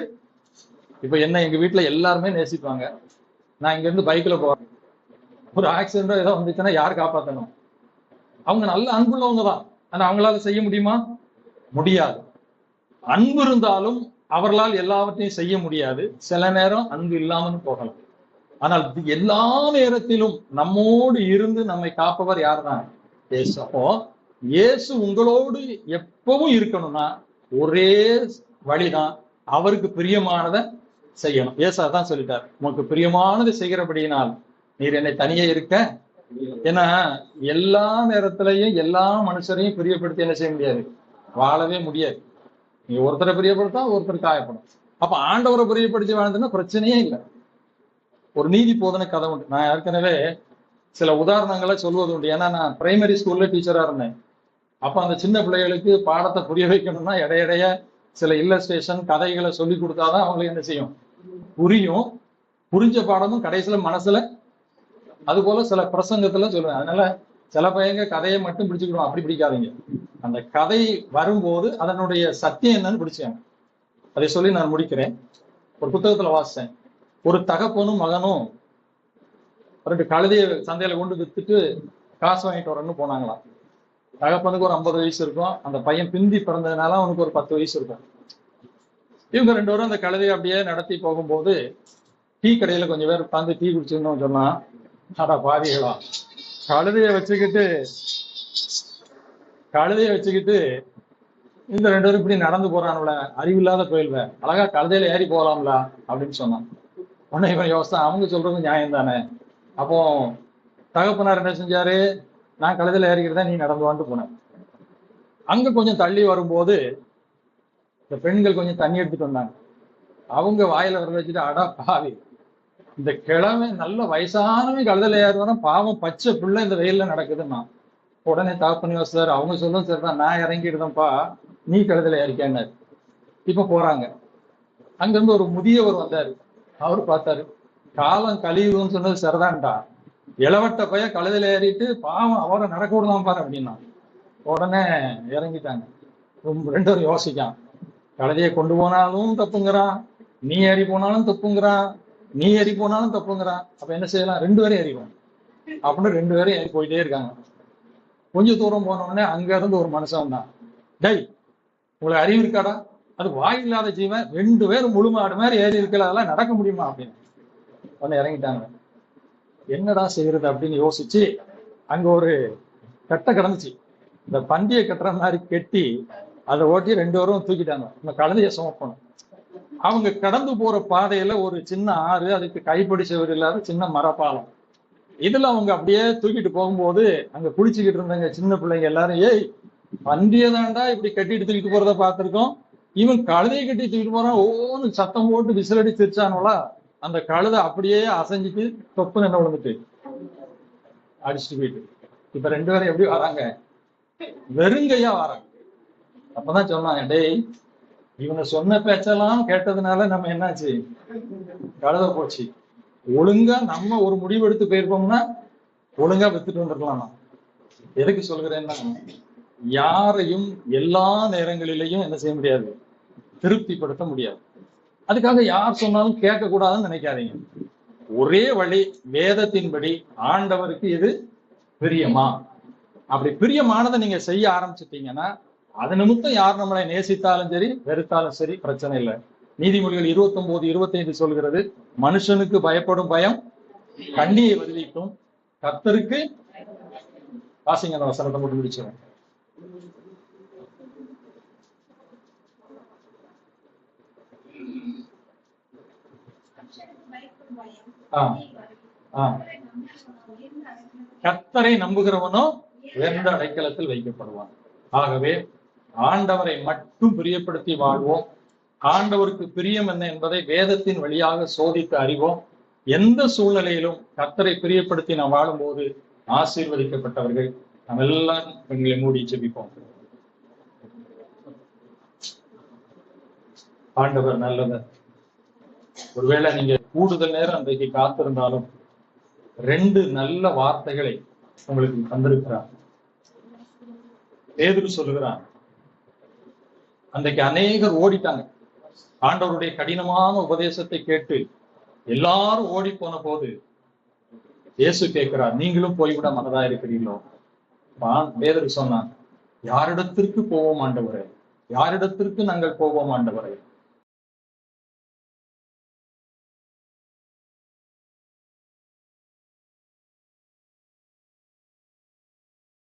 இப்ப என்ன எங்க வீட்டுல எல்லாருமே நேசிப்பாங்க, நான் இங்க இருந்து பைக்ல போறேன், ஒரு ஆக்சிடென்டோ ஏதோ வந்துச்சுன்னா யார் காப்பாற்றணும்? அவங்க நல்ல அன்புள்ளவங்க தான், ஆனா அவங்களால செய்ய முடியுமா? முடியாது. அன்பு இருந்தாலும் அவர்களால் எல்லாவற்றையும் செய்ய முடியாது. சில நேரம் அன்பு இல்லாமல் போகலாம். ஆனால் எல்லா நேரத்திலும் நம்மோடு இருந்து நம்மை காப்பவர் யார் தான்? இயேசு. அப்போ இயேசு உங்களோடு எப்பவும் இருக்கணும்னா ஒரே வழிதான், அவருக்கு பிரியமானதை செய்யணும். இயேசு அதான் சொல்லிட்டார், உனக்கு பிரியமானது செய்கிறபடியினால் நீர் என்னை தனியே இருக்க. ஏன்னா எல்லா நேரத்திலையும் எல்லா மனுஷரையும் பிரியப்படுத்தி என்ன செய்ய முடியாது, வாழவே முடியாது. நீ ஒருத்தரை பிரியப்படுத்தா ஒருத்தர் காயப்படும். அப்ப ஆண்டவரை பிரியப்படுத்தி வாழ்ந்ததுன்னா பிரச்சனையே இல்லை. ஒரு நீதி போதனை கதை உண்டு. நான் ஏற்கனவே சில உதாரணங்களை சொல்வது உண்டு. ஏன்னா நான் பிரைமரி ஸ்கூல்ல டீச்சரா இருந்தேன். அப்ப அந்த சின்ன பிள்ளைகளுக்கு பாடத்தை புரிய வைக்கணும்னா இடையிடைய சில இல்லஸ்ட்ரேஷன் கதைகளை சொல்லி கொடுத்தாதான் அவங்களுக்கு என்ன செய்யும், புரியும். புரிஞ்ச பாடமும் கடைசியில மனசுல. அது போல சில பிரசங்கத்துல சொல்லுவேன். அதனால சில பையங்க கதையை மட்டும் பிடிச்சுக்கிடுவோம், அப்படி பிடிக்காதீங்க. அந்த கதை வரும்போது அதனுடைய சத்தியம் என்னன்னு பிடிச்சாங்க. அதை சொல்லி நான் முடிக்கிறேன். ஒரு புத்தகத்துல வாசிச்சேன், ஒரு தகப்பனும் மகனும் 2 கழுதைய சந்தையில கொண்டு வித்துட்டு காசு வாங்கிட்டு வரணும்னு போனாங்களாம். தகப்பனுக்கு ஒரு 50 வயசு இருக்கும், அந்த பையன் பிந்தி பிறந்ததுனால அவனுக்கு ஒரு 10 வயசு இருக்கும். இவங்க 2 பேரும் அந்த கழுதையை அப்படியே நடத்தி போகும்போது டீ கடையில கொஞ்சம் பேர் உட்காந்து டீ குடிச்சிருந்தோம். சொன்னா, அடா பாதிகளா, கழுதைய வச்சுக்கிட்டு இந்த 2 பேரும் இப்படி நடந்து போறானுல, அறிவில்லாத போயில்வ, அழகா கழுதையில ஏறி போகலாம்ல அப்படின்னு சொன்னான். உடனே இவன் யோசனை, அவங்க சொல்றது நியாயம் தானே. அப்போ தகப்பனார் என்ன செஞ்சாரு, நான் கழுதையில ஏறிக்கிறதா, நீ நடந்து வந்துட்டு போனேன். அங்க கொஞ்சம் தள்ளி வரும்போது இந்த பெண்கள் கொஞ்சம் தண்ணி எடுத்துட்டு வந்தாங்க. அவங்க வாயில வர வச்சுட்டு, அடா பாவி, இந்த கிழமை நல்ல வயசானவன் கழுதையில ஏறுவானா, பாவம் பச்சை பிள்ளை இந்த வெயில்ல நடக்குதுன்னா. உடனே தகப்பன் யோசிச்சாரு, அவங்க சொல்லும் சரிதான், நான் இறங்கிடுதேன்ப்பா, நீ கழுதையில ஏறிக்கேன்னாரு. இப்ப போறாங்க. அங்கிருந்து ஒரு முதியவர் வந்தாரு. அவரு பார்த்தாரு, காலம் கழிவுன்னு சொன்னது சரிதான்டா, இளவட்ட பையன் கழுதையில ஏறிட்டு பாவம் அவரை நடக்க விடலாம் பாரு அப்படின்னா. உடனே இறங்கிட்டாங்க. 2 பேரும் யோசிக்கான், கழுதையை கொண்டு போனாலும் தப்புங்கிறான், நீ ஏறி போனாலும் தப்புங்கிறான், நீ ஏறி போனாலும் தப்புங்கிறான். அப்ப என்ன செய்யலாம், 2 பேரும் ஏறிடுவோம் அப்படின்னு 2 பேரும் ஏறி போயிட்டே இருக்காங்க. கொஞ்சம் தூரம் போன உடனே அங்க இருந்து ஒரு மனுஷன் வந்தான். டேய், உங்களுக்கு அறிவு இருக்காடா, அது வாய் இல்லாத ஜீவன், 2 பேரும் முழு மாடு மாதிரி ஏறி இருக்கல, அதெல்லாம் நடக்க முடியுமா அப்படின்னு. உடனே இறங்கிட்டாங்க. என்னடா செய்யறது அப்படின்னு யோசிச்சு, அங்க ஒரு கட்டை கிடந்துச்சு, இந்த பந்தியை கட்டுற மாதிரி கெட்டி அதை ஓட்டி 2 பேரும் தூக்கிட்டாங்க. இந்த கழுதையை சுமக்கணும். அவங்க கடந்து போற பாதையில ஒரு சின்ன ஆறு, அதுக்கு கைப்பிடிச்சவர் இல்லாத சின்ன மரப்பாலம். இதுல அவங்க அப்படியே தூக்கிட்டு போகும்போது அங்க குளிச்சுக்கிட்டு இருந்தாங்க சின்ன பிள்ளைங்க எல்லாரும், ஏய் பந்தியதாண்டா இப்படி கட்டிட்டு தூக்கிட்டு போறத பார்த்திருக்கோம், இவன் கழுதையை கட்டி தூக்கிட்டு போறான், ஒவ்வொன்னு சத்தம் போட்டு விசிலடி சிரிச்சானோல, அந்த கழுதை அப்படியே அசைஞ்சிட்டு தொப்பு என்ன விழுந்துட்டு அடிச்சுட்டு போயிட்டு. இப்ப 2 பேரும் எப்படி வராங்க, வெறுங்கையா வராங்க. அப்பதான் சொன்னாங்க, டேய், இவங்க சொன்ன பேச்செல்லாம் கேட்டதுனால நம்ம என்னாச்சு, கழுதை போச்சு. ஒழுங்கா நம்ம ஒரு முடிவு எடுத்து போயிருப்போம்னா ஒழுங்கா வித்துட்டு வந்துருக்கலாம். எதுக்கு சொல்கிறேன்னா, யாரையும் எல்லா நேரங்களிலையும் என்ன செய்ய முடியாது, திருப்திப்படுத்த முடியாது. அதுக்காக யார் சொன்னாலும் கேட்க கூடாதுன்னு நினைக்காதீங்க. ஒரே வழி, வேதத்தின்படி ஆண்டவருக்கு இது பிரியமா, அப்படி பிரியமானதை நீங்க செய்ய ஆரம்பிச்சிட்டீங்கன்னா, அது நிமித்தம் யார் நம்மளை நேசித்தாலும் சரி வெறுத்தாலும் சரி பிரச்சனை இல்லை. நீதிமொழிகள் 29:25 சொல்கிறது, மனுஷனுக்கு பயப்படும் பயம் கண்ணியை வருவிக்கும், கர்த்தருக்கு வாசிங்க அந்த வசனத்தை மட்டும் முடிச்சிடும். கர்த்தரை நம்புகிறவனோ உயர்ந்த அடைக்கலத்தில் வைக்கப்படுவான். ஆகவே ஆண்டவரை மட்டும் பிரியப்படுத்தி வாழ்வோம். ஆண்டவருக்கு பிரியம் என்ன என்பதை வேதத்தின் வழியாக சோதித்து அறிவோம். எந்த சூழ்நிலையிலும் கர்த்தரை பிரியப்படுத்தி நாம் வாழும்போது ஆசீர்வதிக்கப்பட்டவர்கள். நாம் எல்லாரும் எங்களை மூடி ஜெபிப்போம். ஆண்டவர் நல்லவர். ஒருவேளை நீங்க கூடுதல் நேரம் அன்றைக்கு காத்திருந்தாலும் 2 நல்ல வார்த்தைகளை உங்களுக்கு தந்திருக்கிறார். பேதுரு சொல்லுகிறான், அன்றைக்கு அநேகர் ஓடிட்டாங்க. ஆண்டவருடைய கடினமான உபதேசத்தை கேட்டு எல்லாரும் ஓடி போன போது இயேசு கேட்கிறார், நீங்களும் போய்விட மனதா இருக்கிறீர்களோ? பேதுரு சொன்னான், யாரிடத்திற்கு போவோம் ஆண்டவரே, யாரிடத்திற்கு நாங்கள் போவோம் ஆண்டவரே?